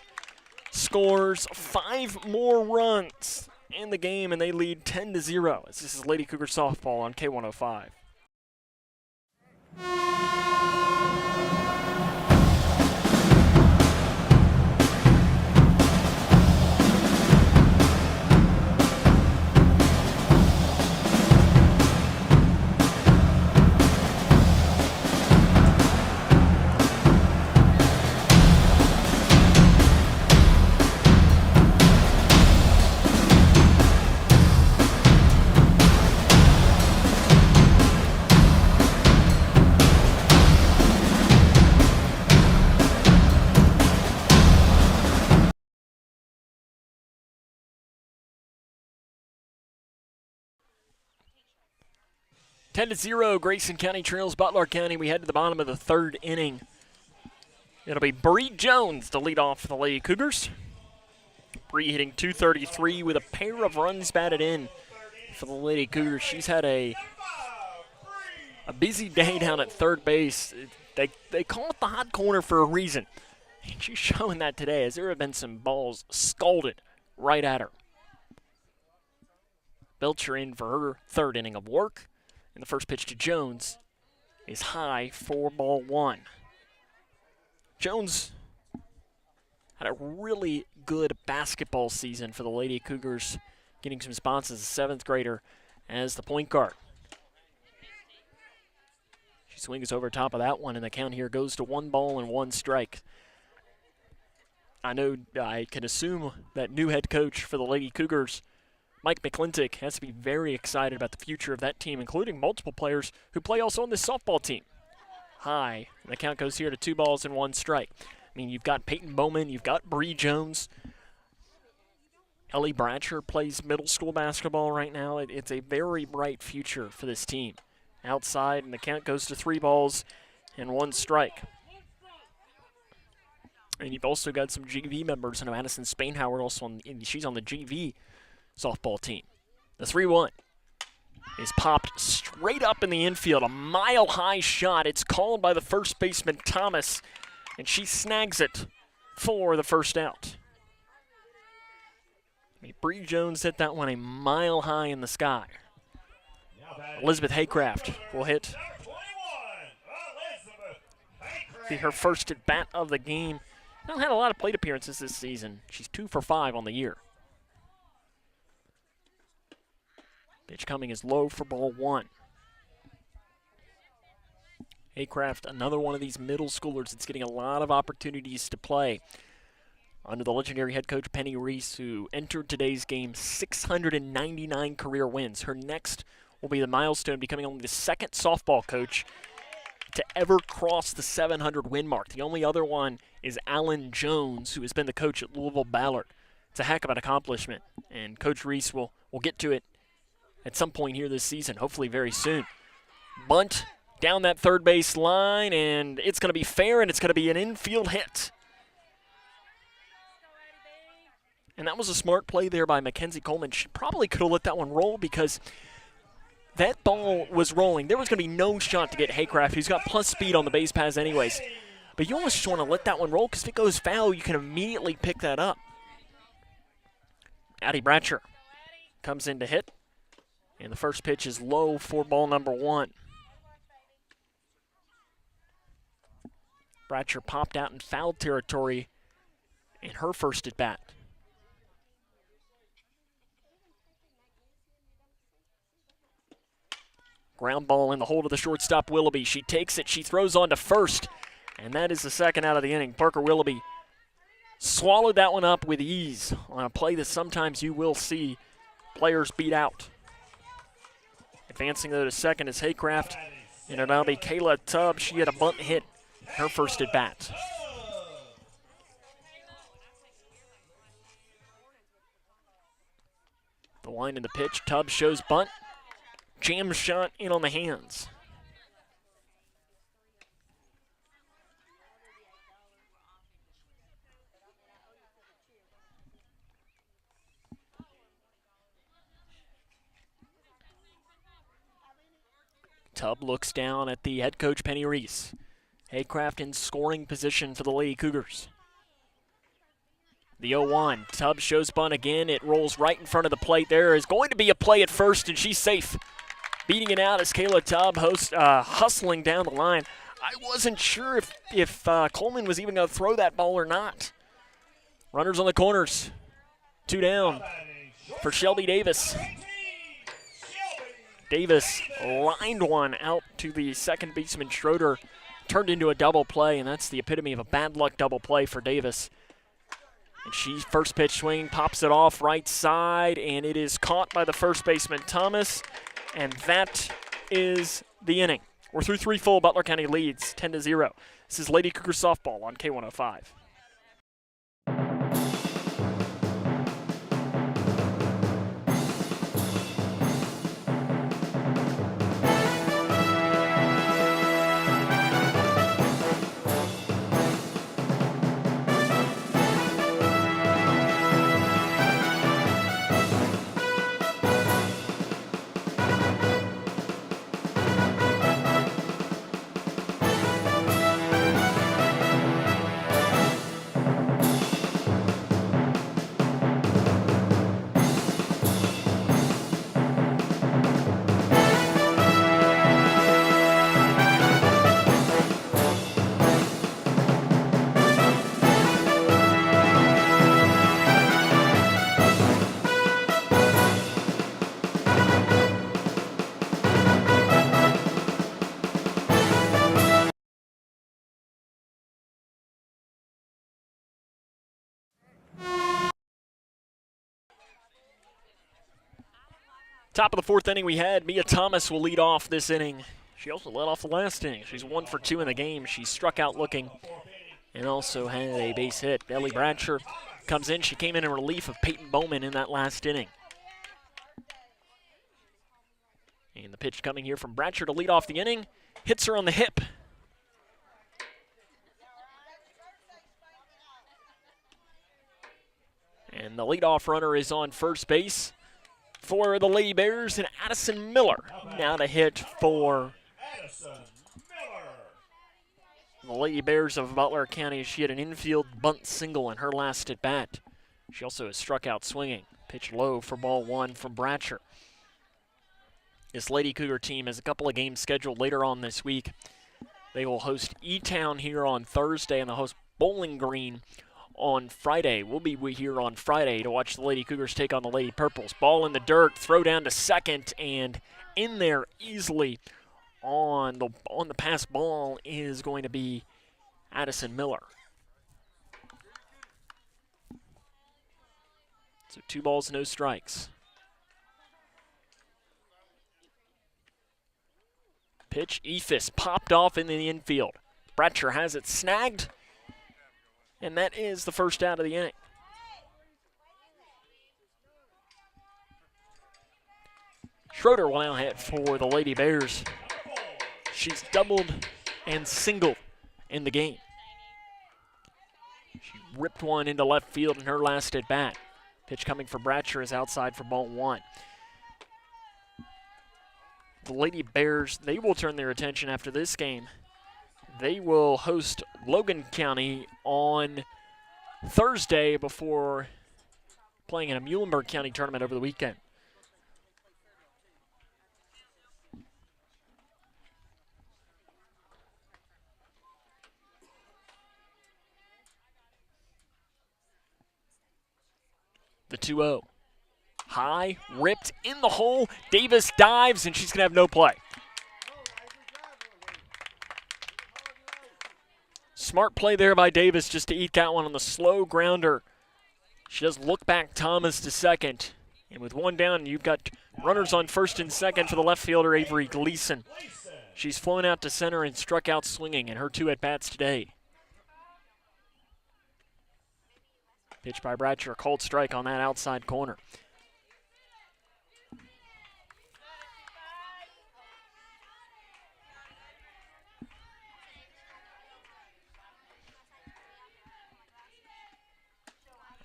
scores 5 more runs in the game, and they lead 10-0. This is Lady Cougar Softball on K105. Ten to 0, Grayson County trails Butler County. We head to the bottom of the 3rd inning. It'll be Bree Jones to lead off for the Lady Cougars. Bree hitting .233 with a pair of runs batted in for the Lady Cougars. She's had a busy day down at third base. They call it the hot corner for a reason. And she's showing that today, as there have been some balls scalded right at her. Belcher in for her third inning of work. And the first pitch to Jones is high for ball one. Jones had a really good basketball season for the Lady Cougars, getting some spots as a seventh grader as the point guard. She swings over top of that one, and the count here goes to 1-1 strike. I know I can assume that new head coach for the Lady Cougars, Mike McClintock, has to be very excited about the future of that team, including multiple players who play also on this softball team. High, and the count goes here to 2-1 strike. I mean, you've got Peyton Bowman, you've got Bree Jones. Ellie Bratcher plays middle school basketball right now. It's a very bright future for this team. Outside, and the count goes to 3-1 strike. And you've also got some GV members. I know Addison Spainhauer also she's on the GV softball team. The 3-1 is popped straight up in the infield. A mile-high shot. It's called by the first baseman, Thomas, and she snags it for the first out. Bree Jones hit that one a mile high in the sky. Elizabeth Haycraft will hit. Be her first at bat of the game. Not had a lot of plate appearances this season. She's 2 for 5 on the year. Pitch coming is low for ball one. Haycraft, another one of these middle schoolers that's getting a lot of opportunities to play under the legendary head coach Penny Reese, who entered today's game 699 career wins. Her next will be the milestone, becoming only the second softball coach to ever cross the 700 win mark. The only other one is Alan Jones, who has been the coach at Louisville Ballard. It's a heck of an accomplishment, and Coach Reese will get to it at some point here this season, hopefully very soon. Bunt down that third base line, and it's going to be fair, and it's going to be an infield hit. And that was a smart play there by Mackenzie Coleman. She probably could have let that one roll because that ball was rolling. There was going to be no shot to get Haycraft, who's got plus speed on the base paths anyways. But you almost just want to let that one roll because if it goes foul, you can immediately pick that up. Addie Bratcher comes in to hit. And the first pitch is low for ball number one. Bratcher popped out in foul territory in her first at bat. Ground ball in the hold of the shortstop, Willoughby. She takes it, she throws on to first, and that is the second out of the inning. Parker Willoughby swallowed that one up with ease on a play that sometimes you will see players beat out. Advancing though to second is Haycraft, and it'll now be Kayla Tubb. She had a bunt hit her first at bat. The line in the pitch, Tubb shows bunt. Jam shot in on the hands. Tubb looks down at the head coach, Penny Reese. Haycraft in scoring position for the Lady Cougars. The 0-1, Tubb shows bunt again. It rolls right in front of the plate. There is going to be a play at first, and she's safe. Beating it out is Kayla Tubb, hustling down the line. I wasn't sure if Coleman was even going to throw that ball or not. Runners on the corners. 2 down for Shelby Davis. Davis lined one out to the second baseman Schroeder. Turned into a double play, and that's the epitome of a bad luck double play for Davis. And she first pitch swing, pops it off right side, and it is caught by the first baseman Thomas. And that is the inning. We're through 3 full. Butler County leads 10-0. This is Lady Cougar softball on K105. Top of the fourth inning, we had Mia Thomas will lead off this inning. She also led off the last inning. She's 1 for 2 in the game. She struck out looking and also had a base hit. Ellie Bradsher comes in. She came in relief of Peyton Bowman in that last inning. And the pitch coming here from Bradsher to lead off the inning. Hits her on the hip. And the leadoff runner is on first base for the Lady Bears, and Addison Miller now to hit for the Lady Bears of Butler County. She had an infield bunt single in her last at bat. She also has struck out swinging. Pitch low for ball 1 from Bradsher. This Lady Cougar team has a couple of games scheduled later on this week. They will host E-Town here on Thursday, and they'll host Bowling Green on Friday. We'll be here on Friday to watch the Lady Cougars take on the Lady Purples. Ball in the dirt, throw down to second, and in there easily on the pass ball is going to be Addison Miller. So 2 balls, no strikes. Pitch, Ephus popped off in the infield. Bradsher has it snagged, and that is the first out of the inning. Schroeder will now hit for the Lady Bears. She's doubled and singled in the game. She ripped one into left field in her last at bat. Pitch coming for Bradsher is outside for ball 1. The Lady Bears, they will turn their attention after this game. They will host Logan County on Thursday before playing in a Muhlenberg County tournament over the weekend. The 2-0. High, ripped in the hole. Davis dives, and she's going to have no play. Smart play there by Davis just to eat that one on the slow grounder. She does look back Thomas to second. And with one down, you've got runners on first and second for the left fielder, Avery Gleason. She's flown out to center and struck out swinging in her 2 at-bats today. Pitch by Bradsher, a cold strike on that outside corner.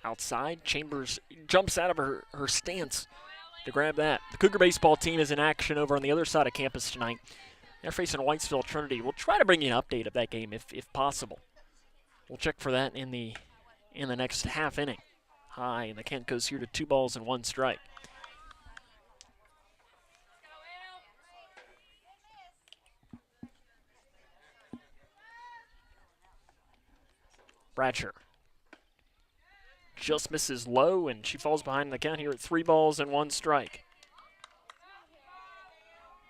Outside, Chambers jumps out of her stance to grab that. The Cougar baseball team is in action over on the other side of campus tonight. They're facing Whitesville Trinity. We'll try to bring you an update of that game if possible. We'll check for that in the next half inning. High, and the count goes here to 2 balls and 1 strike. Bradsher just misses low, and she falls behind the count here at 3 balls and 1 strike.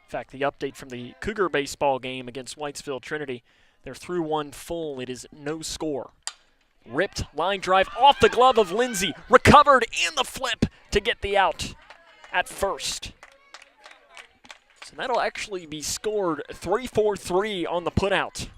In fact, the update from the Cougar baseball game against Whitesville Trinity, they're through 1 full. It is no score. Ripped line drive off the glove of Lindsay, recovered in the flip to get the out at first. So that'll actually be scored 3-4-3 on the putout.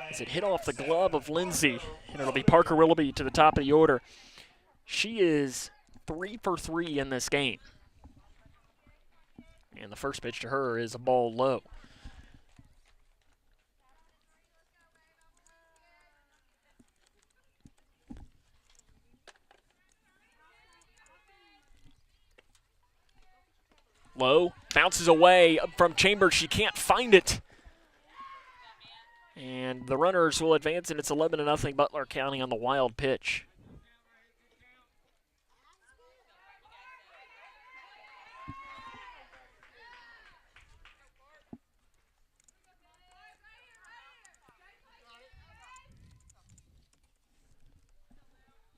As it hit off the glove of Lindsay, and it'll be Parker Willoughby to the top of the order. She is 3 for 3 in this game. And the first pitch to her is a ball low. Low, bounces away from Chambers. She can't find it. And the runners will advance, and it's 11-0 Butler County on the wild pitch.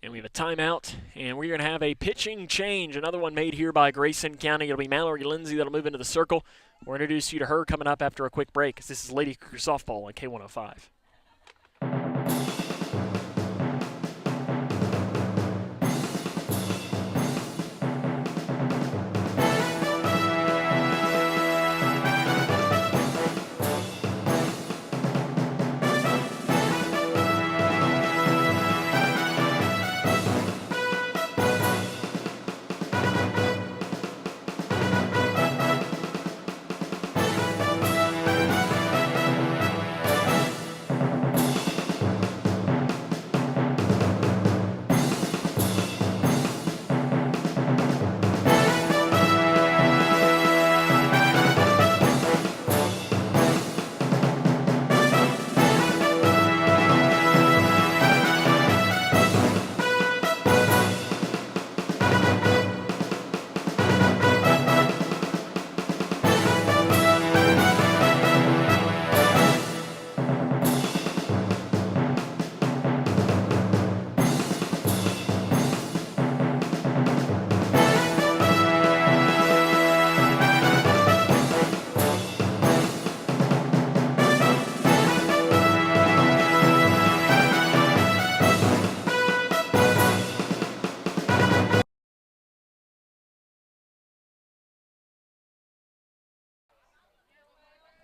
And we have a timeout, and we're going to have a pitching change. Another one made here by Grayson County. It'll be Mallory Lindsay that'll move into the circle. We'll introduce you to her coming up after a quick break. This is Lady Cougar Softball on K105.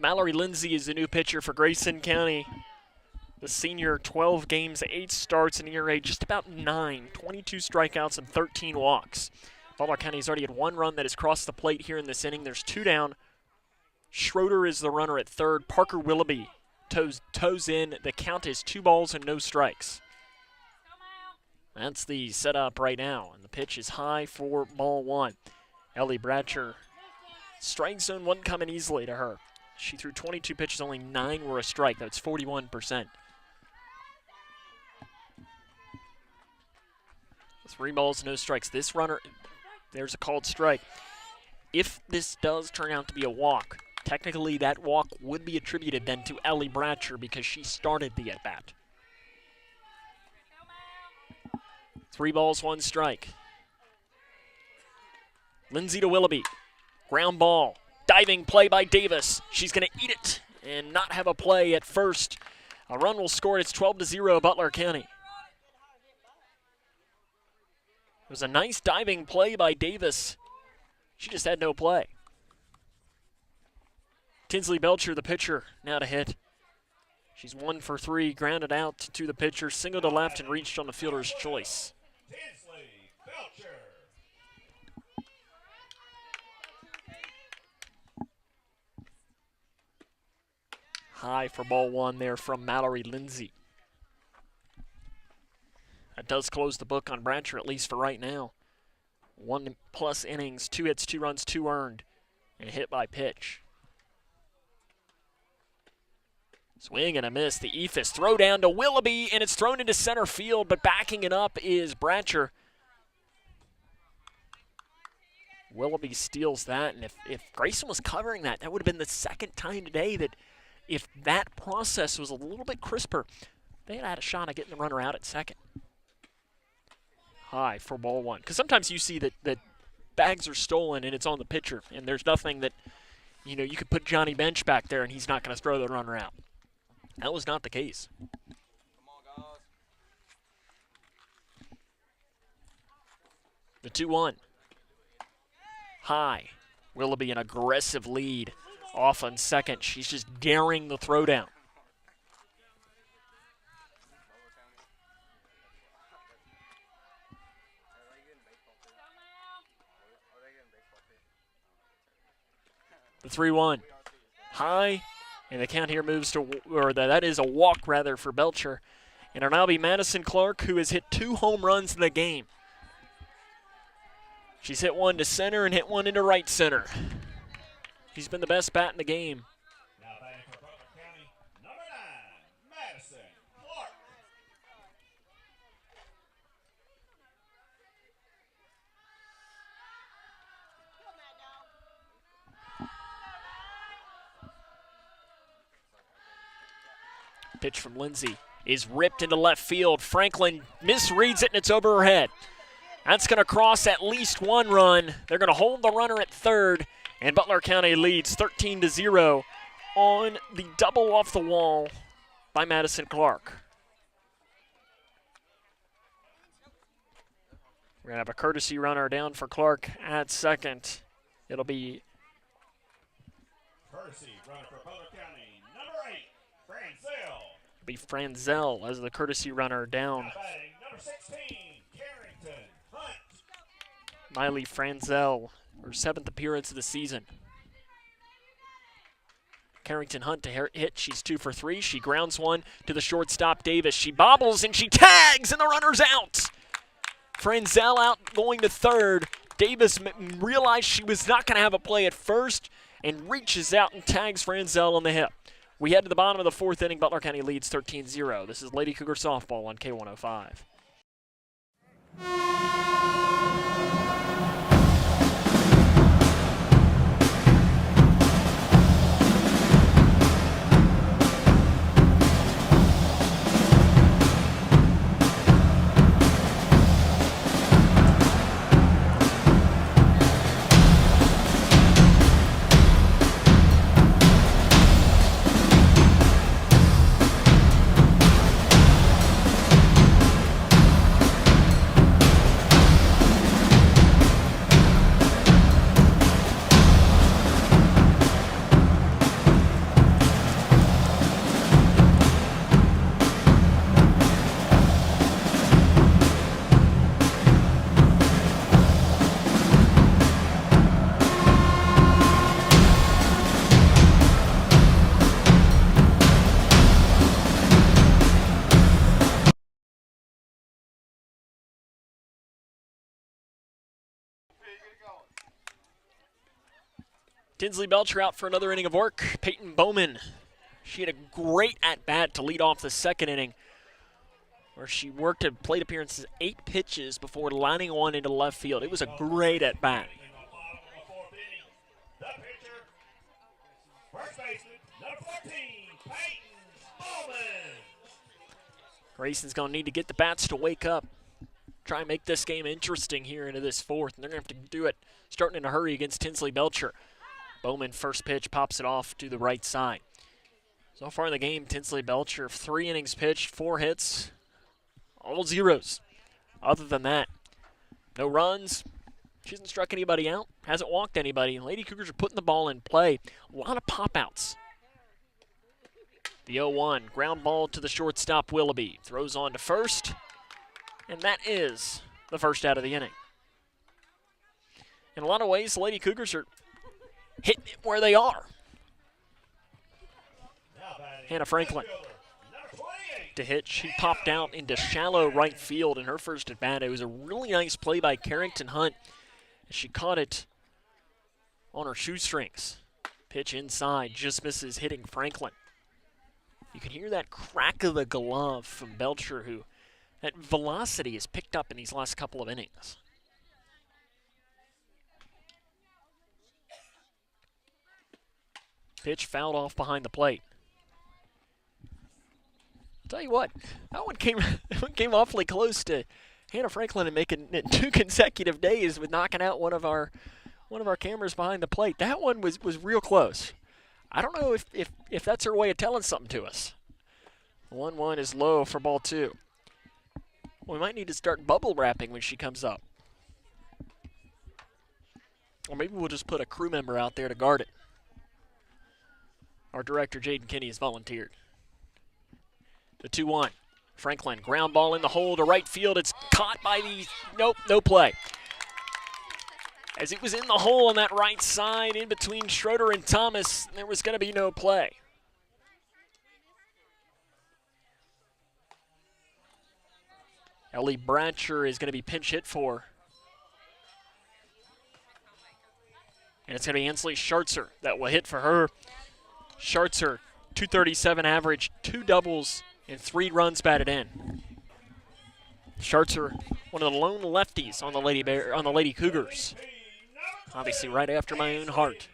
Mallory Lindsay is the new pitcher for Grayson County. The senior, 12 games, 8 starts, and ERA just about 9, 22 strikeouts and 13 walks. Butler County's already had 1 run that has crossed the plate here in this inning. There's 2 down. Schroeder is the runner at third. Parker Willoughby toes in. The count is 2 balls and no strikes. That's the setup right now, and the pitch is high for ball 1. Ellie Bratcher, strike zone wasn't coming easily to her. She threw 22 pitches, only 9 were a strike. That's 41%. 3 balls, no strikes. This runner, there's a called strike. If this does turn out to be a walk, technically that walk would be attributed then to Ellie Bratcher because she started the at-bat. 3 balls, 1 strike. Lindsay to Willoughby. Ground ball. Diving play by Davis. She's going to eat it and not have a play at first. A run will score. It's 12-0 Butler County. It was a nice diving play by Davis. She just had no play. Tinsley Belcher, the pitcher, now to hit. She's 1 for 3, grounded out to the pitcher, single to left and reached on the fielder's choice. Tinsley Belcher. High for ball 1 there from Mallory Lindsay. That does close the book on Bratcher, at least for right now. 1+ innings, 2 hits, 2 runs, 2 earned, and hit by pitch. Swing and a miss. The Ephus throw down to Willoughby, and it's thrown into center field, but backing it up is Bratcher. Willoughby steals that, and if Grayson was covering that, that would have been the second time today that if that process was a little bit crisper, they had a shot at getting the runner out at second. High for ball 1. Because sometimes you see that bags are stolen and it's on the pitcher, and there's nothing that, you know, you could put Johnny Bench back there and he's not going to throw the runner out. That was not the case. The 2-1. High. Willoughby an aggressive lead off on second. She's just daring the throwdown. The 3-1. High, and the count here moves to, or that is a walk rather for Belcher. And it'll now be Madison Clark, who has hit 2 home runs in the game. She's hit 1 to center and hit 1 into right center. She's been the best bat in the game. Now batting for Butler County, number 9, Madison Clark. Pitch from Lindsay is ripped into left field. Franklin misreads it, and it's over her head. That's going to cross at least 1 run. They're going to hold the runner at third, and Butler County leads 13-0 on the double off the wall by Madison Clark. We're going to have a courtesy runner down for Clark at second. It'll be Courtesy runner for Butler County, number 8, Franzel. Franzel as the courtesy runner down. Now batting number 16, Carrington Hunt. Miley Franzel, her 7th appearance of the season. Carrington Hunt to hit. She's 2 for 3. She grounds one to the shortstop, Davis. She bobbles and she tags, and the runner's out. Franzel out going to third. Davis realized she was not going to have a play at first and reaches out and tags Franzel on the hip. We head to the bottom of the 4th inning. Butler County leads 13-0. This is Lady Cougar softball on K105. Tinsley Belcher out for another inning of work. Peyton Bowman, she had a great at-bat to lead off the second inning, where she worked at plate appearances 8 pitches before lining one into left field. It was a great at-bat. The pitcher, first baseman, number 14, Peyton Bowman. Grayson's going to need to get the bats to wake up. Try and make this game interesting here into this fourth, and they're going to have to do it starting in a hurry against Tinsley Belcher. Bowman, first pitch, pops it off to the right side. So far in the game, Tinsley Belcher, 3 innings pitched, 4 hits, all zeros. Other than that, no runs. She hasn't struck anybody out, hasn't walked anybody. Lady Cougars are putting the ball in play. A lot of pop-outs. The 0-1, ground ball to the shortstop, Willoughby. Throws on to first, and that is the first out of the inning. In a lot of ways, the Lady Cougars are hitting it where they are. Hannah Franklin to hit. She popped out into shallow right field in her first at bat. It was a really nice play by Carrington Hunt. She caught it on her shoestrings. Pitch inside, just misses hitting Franklin. You can hear that crack of the glove from Belcher, who that velocity is picked up in these last couple of innings. Pitch fouled off behind the plate. I'll tell you what, that one came awfully close to Hannah Franklin and making it 2 consecutive days with knocking out one of our cameras behind the plate. That one was real close. I don't know if that's her way of telling something to us. 1-1 is low for ball 2. We might need to start bubble wrapping when she comes up. Or maybe we'll just put a crew member out there to guard it. Our director, Jaden Kinney, has volunteered. The 2-1. Franklin, ground ball in the hole to right field. It's caught by the, nope, no play. As it was in the hole on that right side in between Schroeder and Thomas, there was going to be no play. Ellie Bratcher is going to be pinch hit for. And it's going to be Ansley Schartzer that will hit for her. Schartzer, 237 average, 2 doubles, and 3 runs batted in. Schartzer, one of the lone lefties on the Lady Cougars. Obviously right after my own heart,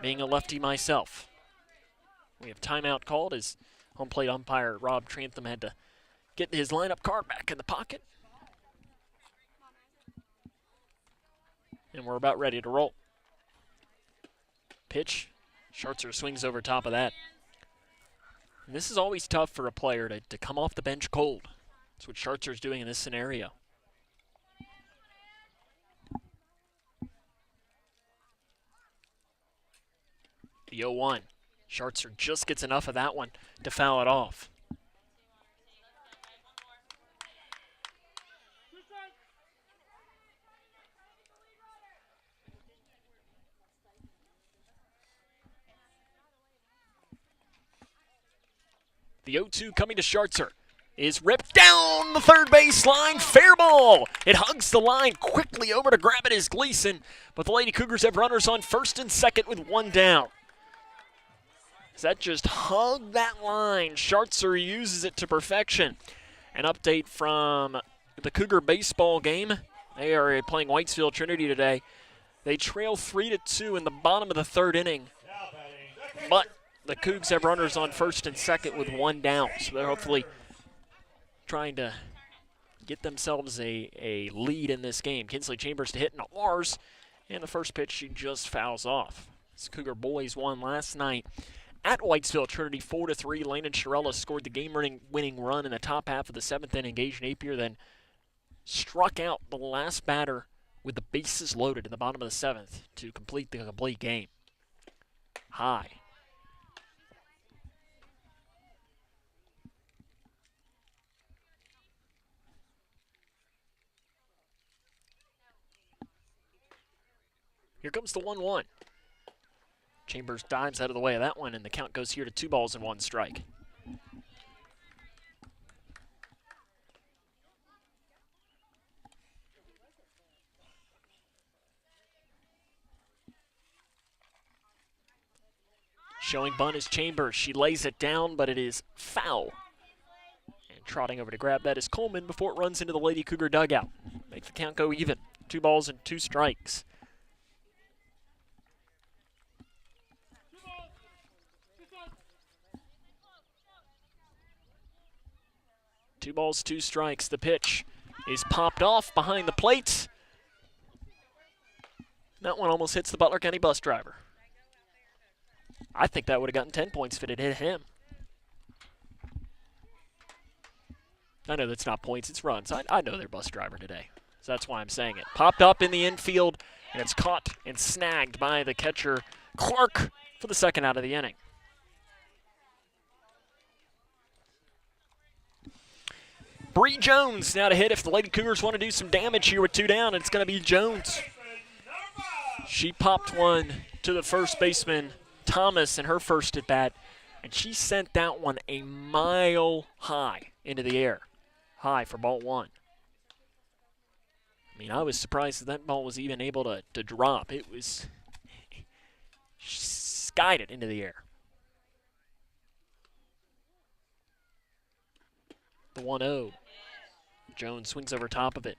being a lefty myself. We have timeout called as home plate umpire Rob Trantham had to get his lineup card back in the pocket. And we're about ready to roll. Pitch, Schartzer swings over top of that. And this is always tough for a player to come off the bench cold. That's what Schartzer's doing in this scenario. The 0-1. Schartzer just gets enough of that one to foul it off. The 0-2 coming to Schartzer is ripped down the third baseline. Fair ball. It hugs the line quickly. Over to grab it is Gleason, but the Lady Cougars have runners on first and second with 1 down. As that just hugged that line, Schartzer uses it to perfection. An update from the Cougar baseball game. They are playing Whitesville Trinity today. They trail 3-2 in the bottom of the 3rd inning, but the Cougs have runners on first and second with 1 down, so they're hopefully trying to get themselves a lead in this game. Kinsley Chambers to hit in ours, and the first pitch she just fouls off. This Cougar boys won last night at Whitesville Trinity 4-3. Landon Sherella scored the game-winning run in the top half of the 7th inning. Gage Napier then struck out the last batter with the bases loaded in the bottom of the 7th to complete the complete game. High. Here comes the 1-1. Chambers dives out of the way of that one, and the count goes here to 2 balls and 1 strike. Showing bunt is Chambers. She lays it down, but it is foul. And trotting over to grab that is Coleman before it runs into the Lady Cougar dugout. Make the count go even. 2 balls and 2 strikes. Two balls, 2 strikes. The pitch is popped off behind the plate. That one almost hits the Butler County bus driver. I think that would have gotten 10 points if it had hit him. I know that's not points, it's runs. I know their bus driver today, so that's why I'm saying it. Popped up in the infield, and it's caught and snagged by the catcher, Clark, for the second out of the inning. Bree Jones now to hit if the Lady Cougars want to do some damage here with 2 down, and it's going to be Jones. She popped one to the first baseman, Thomas, in her first at bat, and she sent that one a mile high into the air. High for ball 1. I mean, I was surprised that ball was even able to drop. It was, she skied it into the air. The 1-0. Jones swings over top of it.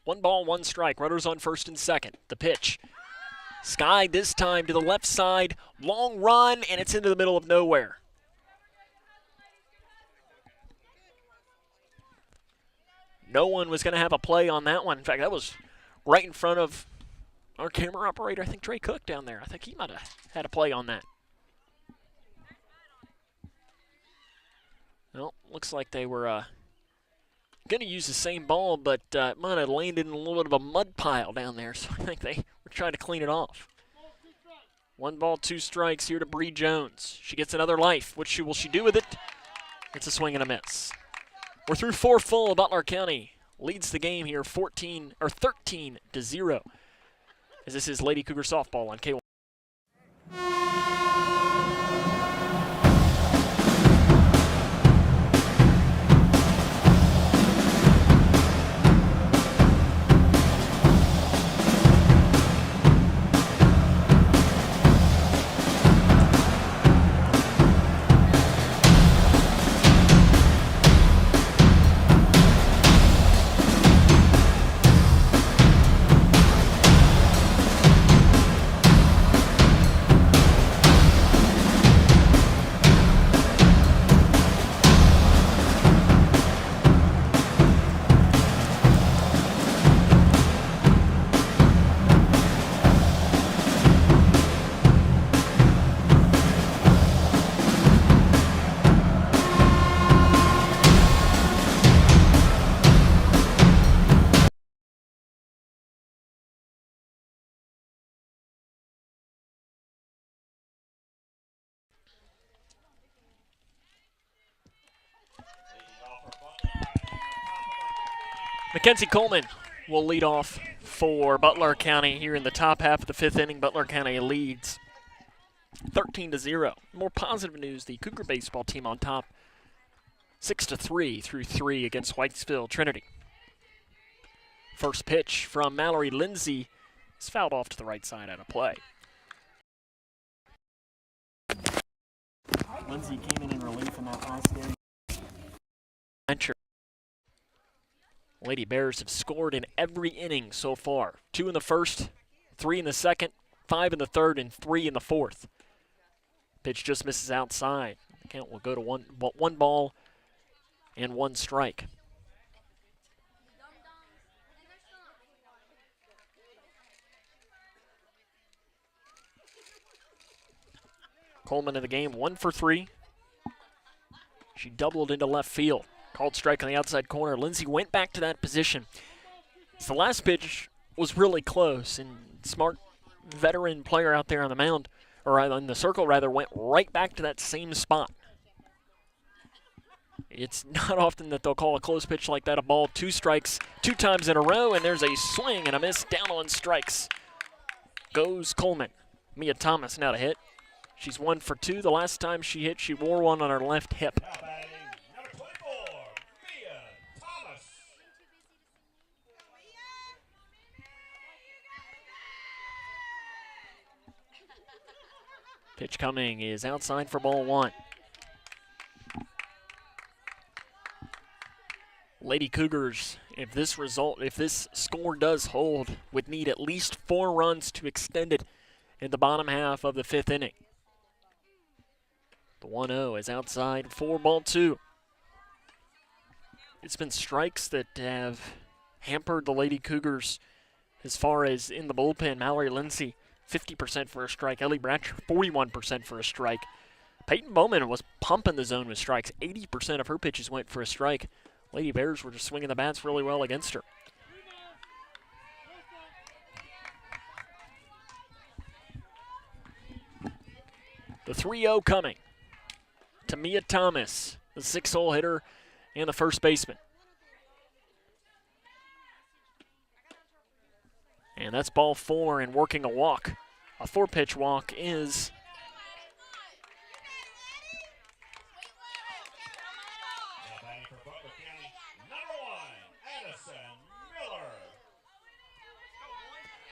One ball, 1 strike. Runners on first and second. The pitch. Skied this time to the left side. Long run, and it's into the middle of nowhere. No one was going to have a play on that one. In fact, that was right in front of our camera operator, I think Trey Cook down there. I think he might have had a play on that. Well, looks like they were going to use the same ball, but it might have landed in a little bit of a mud pile down there, so I think they were trying to clean it off. 1 ball, 2 strikes here to Bree Jones. She gets another life. What will she do with it? It's a swing and a miss. We're through 4 full. Butler County leads the game here 13-0. As this is Lady Cougar softball on K1. Mackenzie Coleman will lead off for Butler County here in the top half of the 5th inning. Butler County leads 13-0. More positive news, the Cougar baseball team on top 6-3 through 3 against Whitesville Trinity. First pitch from Mallory Lindsay is fouled off to the right side out of play. Lindsay came in relief in that last game. Lady Bears have scored in every inning so far. 2 in the first, 3 in the second, 5 in the third, and 3 in the fourth. Pitch just misses outside. The count will go to one ball and 1 strike. Coleman in the game, 1 for 3. She doubled into left field. Called strike on the outside corner. Lindsay went back to that position. The last pitch was really close, and smart veteran player out there on the mound, or on the circle rather, went right back to that same spot. It's not often that they'll call a close pitch like that a ball. 2 strikes 2 times in a row, and there's a swing and a miss down on strikes. Goes Coleman. Mia Thomas now to hit. She's 1 for 2. The last time she hit, she wore one on her left hip. Pitch coming is outside for ball one. Lady Cougars, if this score does hold, would need at least 4 runs to extend it in the bottom half of the 5th inning. The 1-0 is outside for ball two. It's been strikes that have hampered the Lady Cougars as far as in the bullpen. Mallory Lindsay, 50% for a strike. Ellie Bratcher, 41% for a strike. Peyton Bowman was pumping the zone with strikes. 80% of her pitches went for a strike. Lady Bears were just swinging the bats really well against her. The 3-0 coming. Tamia Thomas, the 6-hole hitter and the first baseman. And that's ball 4 and working a walk. A 4-pitch walk is Now batting for Butler County, number 1, Addison Miller.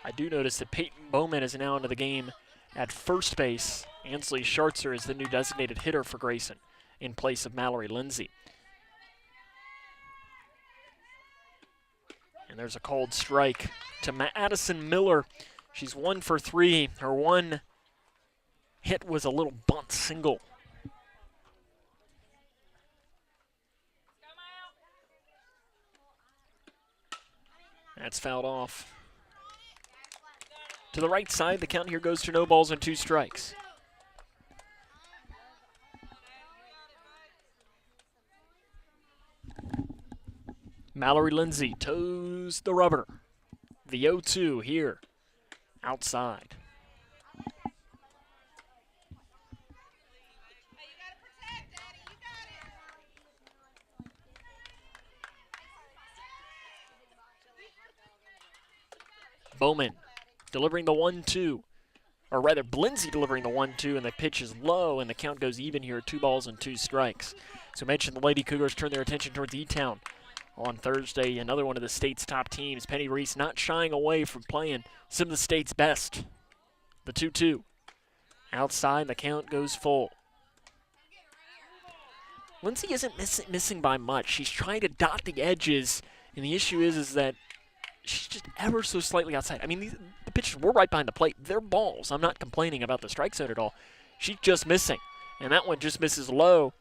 I do notice that Peyton Bowman is now into the game at first base. Ansley Schartzer is the new designated hitter for Grayson in place of Mallory Lindsay. And there's a called strike to Addison Miller. She's 1 for 3. Her one hit was a little bunt single. That's fouled off. To the right side, the count here goes to no balls and 2 strikes. Mallory Lindsay toes the rubber. The 0-2 here, outside. Bowman delivering the 1-2, or rather Lindsay delivering the 1-2, and the pitch is low, and the count goes even here, 2 balls and 2 strikes. So I mentioned the Lady Cougars turn their attention towards E-Town on Thursday. Another one of the state's top teams, Penny Reese, not shying away from playing some of the state's best. The 2-2. Outside, the count goes full. Lindsay isn't missing by much. She's trying to dot the edges, and the issue is that she's just ever so slightly outside. I mean, the pitches were right behind the plate. They're balls. I'm not complaining about the strike zone at all. She's just missing, and that one just misses low.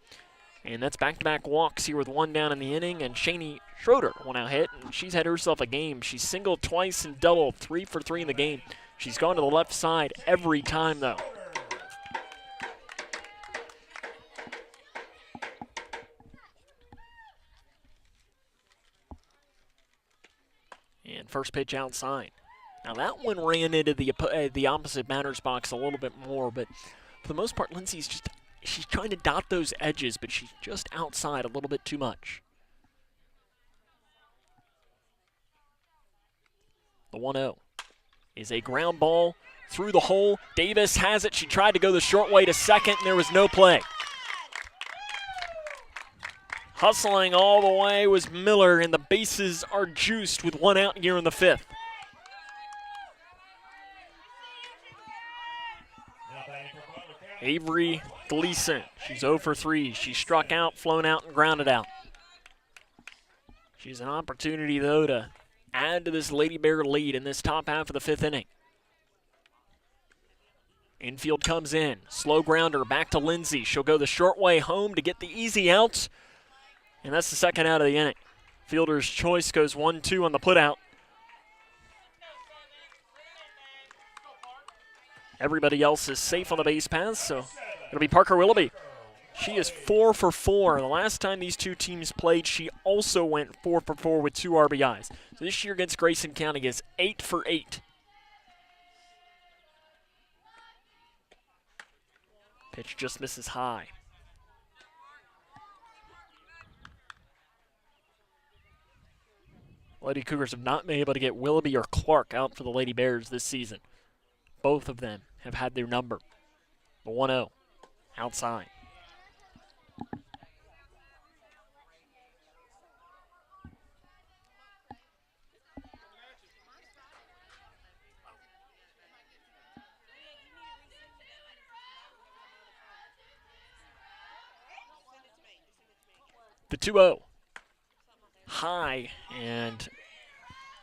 And that's back-to-back walks here with 1 down in the inning, and Shani Schroeder will now hit, and she's had herself a game. She's singled twice and doubled, 3 for 3 in the game. She's gone to the left side every time, though. And first pitch outside. Now that one ran into the opposite batter's box a little bit more, but for the most part, Lindsay's she's trying to dot those edges, but she's just outside a little bit too much. The 1-0 is a ground ball through the hole. Davis has it. She tried to go the short way to second, and there was no play. Hustling all the way was Miller, and the bases are juiced with 1 out here in the 5th. Avery Gleason, she's 0 for 3. She struck out, flown out, and grounded out. She's an opportunity, though, to add to this Lady Bear lead in this top half of the 5th inning. Infield comes in, slow grounder back to Lindsay. She'll go the short way home to get the easy outs, and that's the 2nd out of the inning. Fielder's choice goes 1-2 on the putout. Everybody else is safe on the base paths, so it'll be Parker Willoughby. She is 4 for 4. The last time these two teams played, she also went 4 for 4 with 2 RBIs. So this year against Grayson County is 8 for 8. Pitch just misses high. Lady Cougars have not been able to get Willoughby or Clark out for the Lady Bears this season. Both of them have had their number. The 1-0 outside. The 2-0. High, and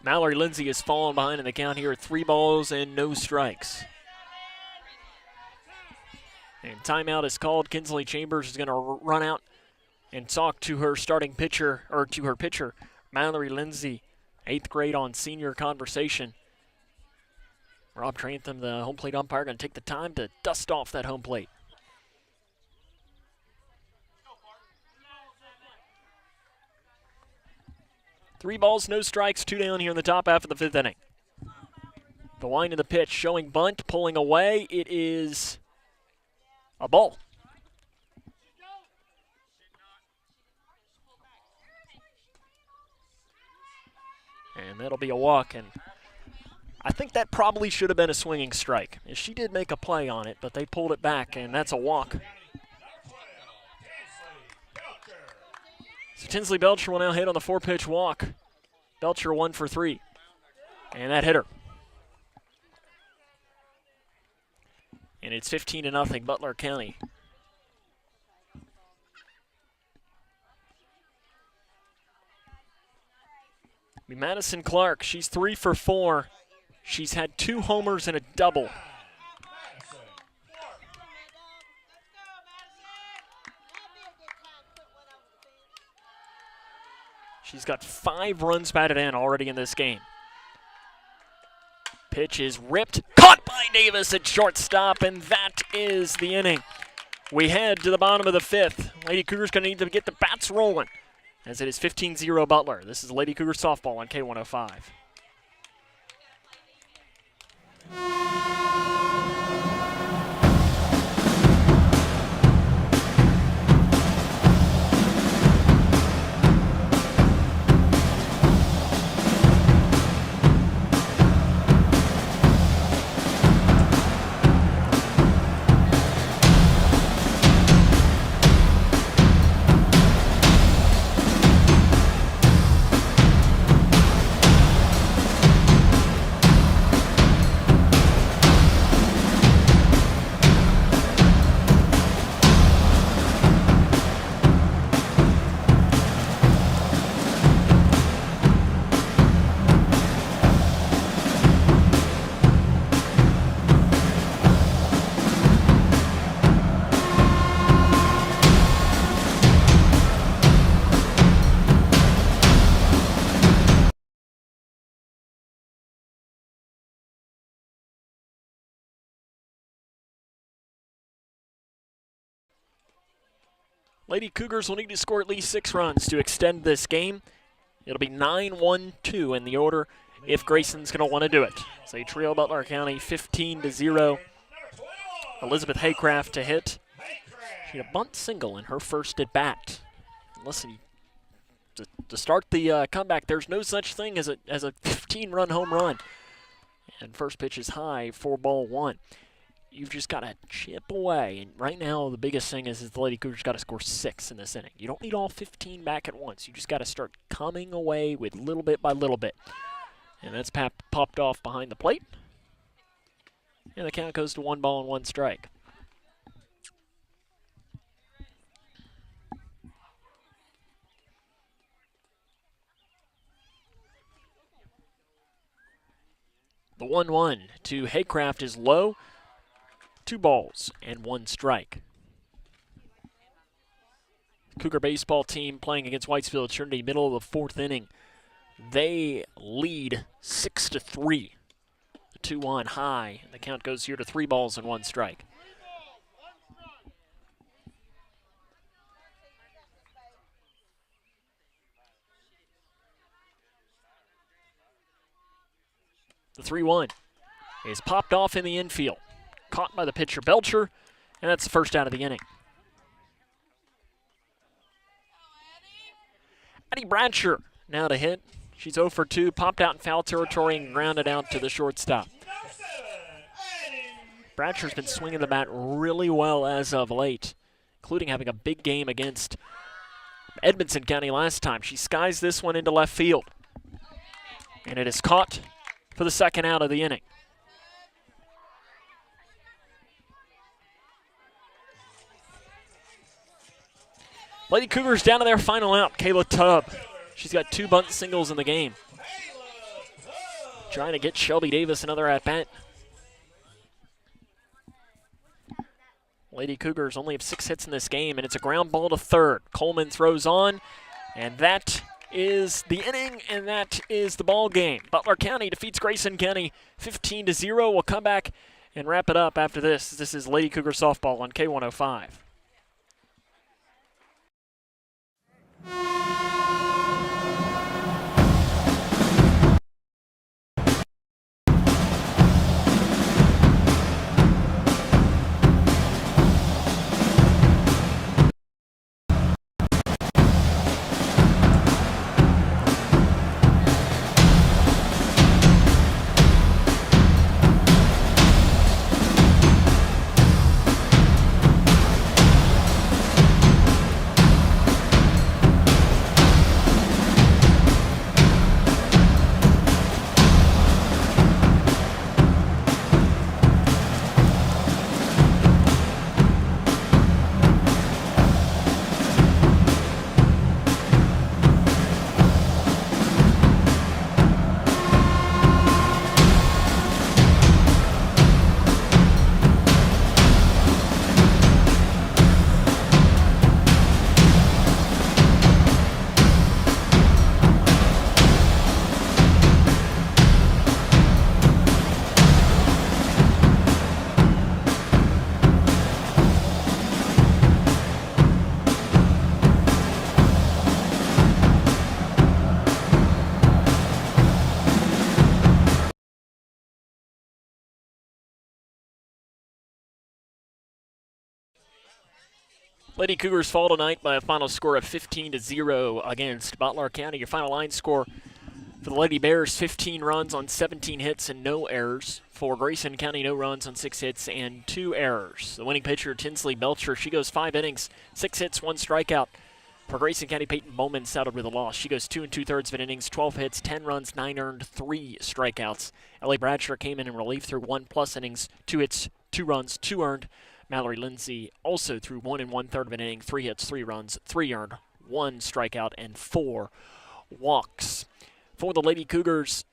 Mallory Lindsay has fallen behind in the count here at 3 balls and no strikes. And timeout is called. Kinsley Chambers is going to run out and talk to her starting pitcher, or to her pitcher, Mallory Lindsay, 8th grade on senior conversation. Rob Trantham, the home plate umpire, going to take the time to dust off that home plate. Three balls, no strikes, 2 down here in the top half of the 5th inning. The line of the pitch showing bunt, pulling away. It is a ball. And that'll be a walk, and I think that probably should have been a swinging strike. She did make a play on it, but they pulled it back, and that's a walk. So Tinsley Belcher will now hit on the 4-pitch walk. Belcher 1 for 3. And that hit her. And it's 15-0 Butler County. Madison Clark, she's 3 for 4. She's had 2 homers and a double. She's got 5 runs batted in already in this game. Pitch is ripped, caught by Davis at shortstop, and that is the inning. We head to the bottom of the 5th. Lady Cougars going to need to get the bats rolling, as it is 15-0 Butler. This is Lady Cougar softball on K105. Lady Cougars will need to score at least 6 runs to extend this game. It'll be 9-1-2 in the order if Grayson's going to want to do it. So they trail Butler County 15-0. Elizabeth Haycraft to hit. She had a bunt single in her first at bat. Listen, to start the comeback, there's no such thing as a 15-run home run. And first pitch is high for ball 1. You've just got to chip away. And right now, the biggest thing is the Lady Cougars got to score 6 in this inning. You don't need all 15 back at once. You just got to start coming away with little bit by little bit. And that's popped off behind the plate. And the count goes to 1 ball and 1 strike. The 1-1 to Haycraft is low. 2 balls and 1 strike. Cougar baseball team playing against Whitesville Trinity, middle of the 4th inning. They lead 6-3. The 2-1 high. The count goes here to 3 balls and 1 strike. The 3-1 is popped off in the infield. Caught by the pitcher Belcher, and that's the first out of the inning. Addie Bradsher now to hit. She's 0 for 2, popped out in foul territory and grounded out to the shortstop. Bradsher's been swinging the bat really well as of late, including having a big game against Edmonson County last time. She skies this one into left field, and it is caught for the second out of the inning. Lady Cougars down to their final out. Kayla Tubb. She's got 2 bunt singles in the game. Trying to get Shelby Davis another at-bat. Lady Cougars only have 6 hits in this game, and it's a ground ball to third. Coleman throws on, and that is the inning, and that is the ball game. Butler County defeats Grayson County 15-0. We'll come back and wrap it up after this. This is Lady Cougar softball on K105. Lady Cougars fall tonight by a final score of 15-0 against Butler County. Your final line score for the Lady Bears, 15 runs on 17 hits and no errors. For Grayson County, no runs on 6 hits and 2 errors. The winning pitcher, Tinsley Belcher, she goes 5 innings, 6 hits, 1 strikeout. For Grayson County, Peyton Bowman settled with a loss. She goes 2 2/3 innings, 12 hits, 10 runs, 9 earned, 3 strikeouts. Ellie Bradshaw came in relief through 1+ innings, 2 hits, 2 runs, 2 earned. Mallory Lindsay also threw 1 1/3 inning, 3 hits, 3 runs, 3 earned, 1 strikeout, and 4 walks. For the Lady Cougars,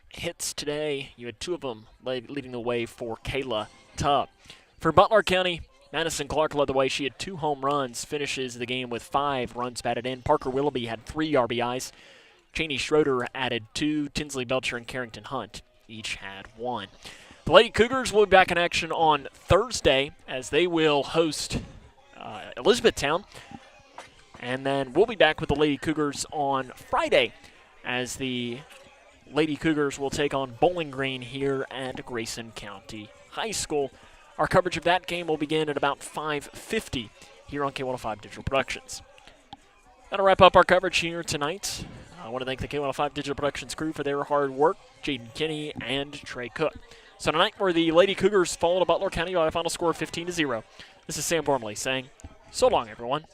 hits today, you had 2 of them leading the way for Kayla Tubb. For Butler County, Madison Clark led the way. She had 2 home runs, finishes the game with 5 runs batted in. Parker Willoughby had 3 RBIs. Cheney Schroeder added 2. Tinsley Belcher and Carrington Hunt each had 1. The Lady Cougars will be back in action on Thursday as they will host Elizabethtown. And then we'll be back with the Lady Cougars on Friday as the Lady Cougars will take on Bowling Green here at Grayson County High School. Our coverage of that game will begin at about 5:50 here on K105 Digital Productions. That'll wrap up our coverage here tonight. I want to thank the K105 Digital Productions crew for their hard work, Jaden Kinney and Trey Cook. So tonight, where the Lady Cougars fall to Butler County by a final score of 15-0. This is Sam Gormley saying, so long, everyone.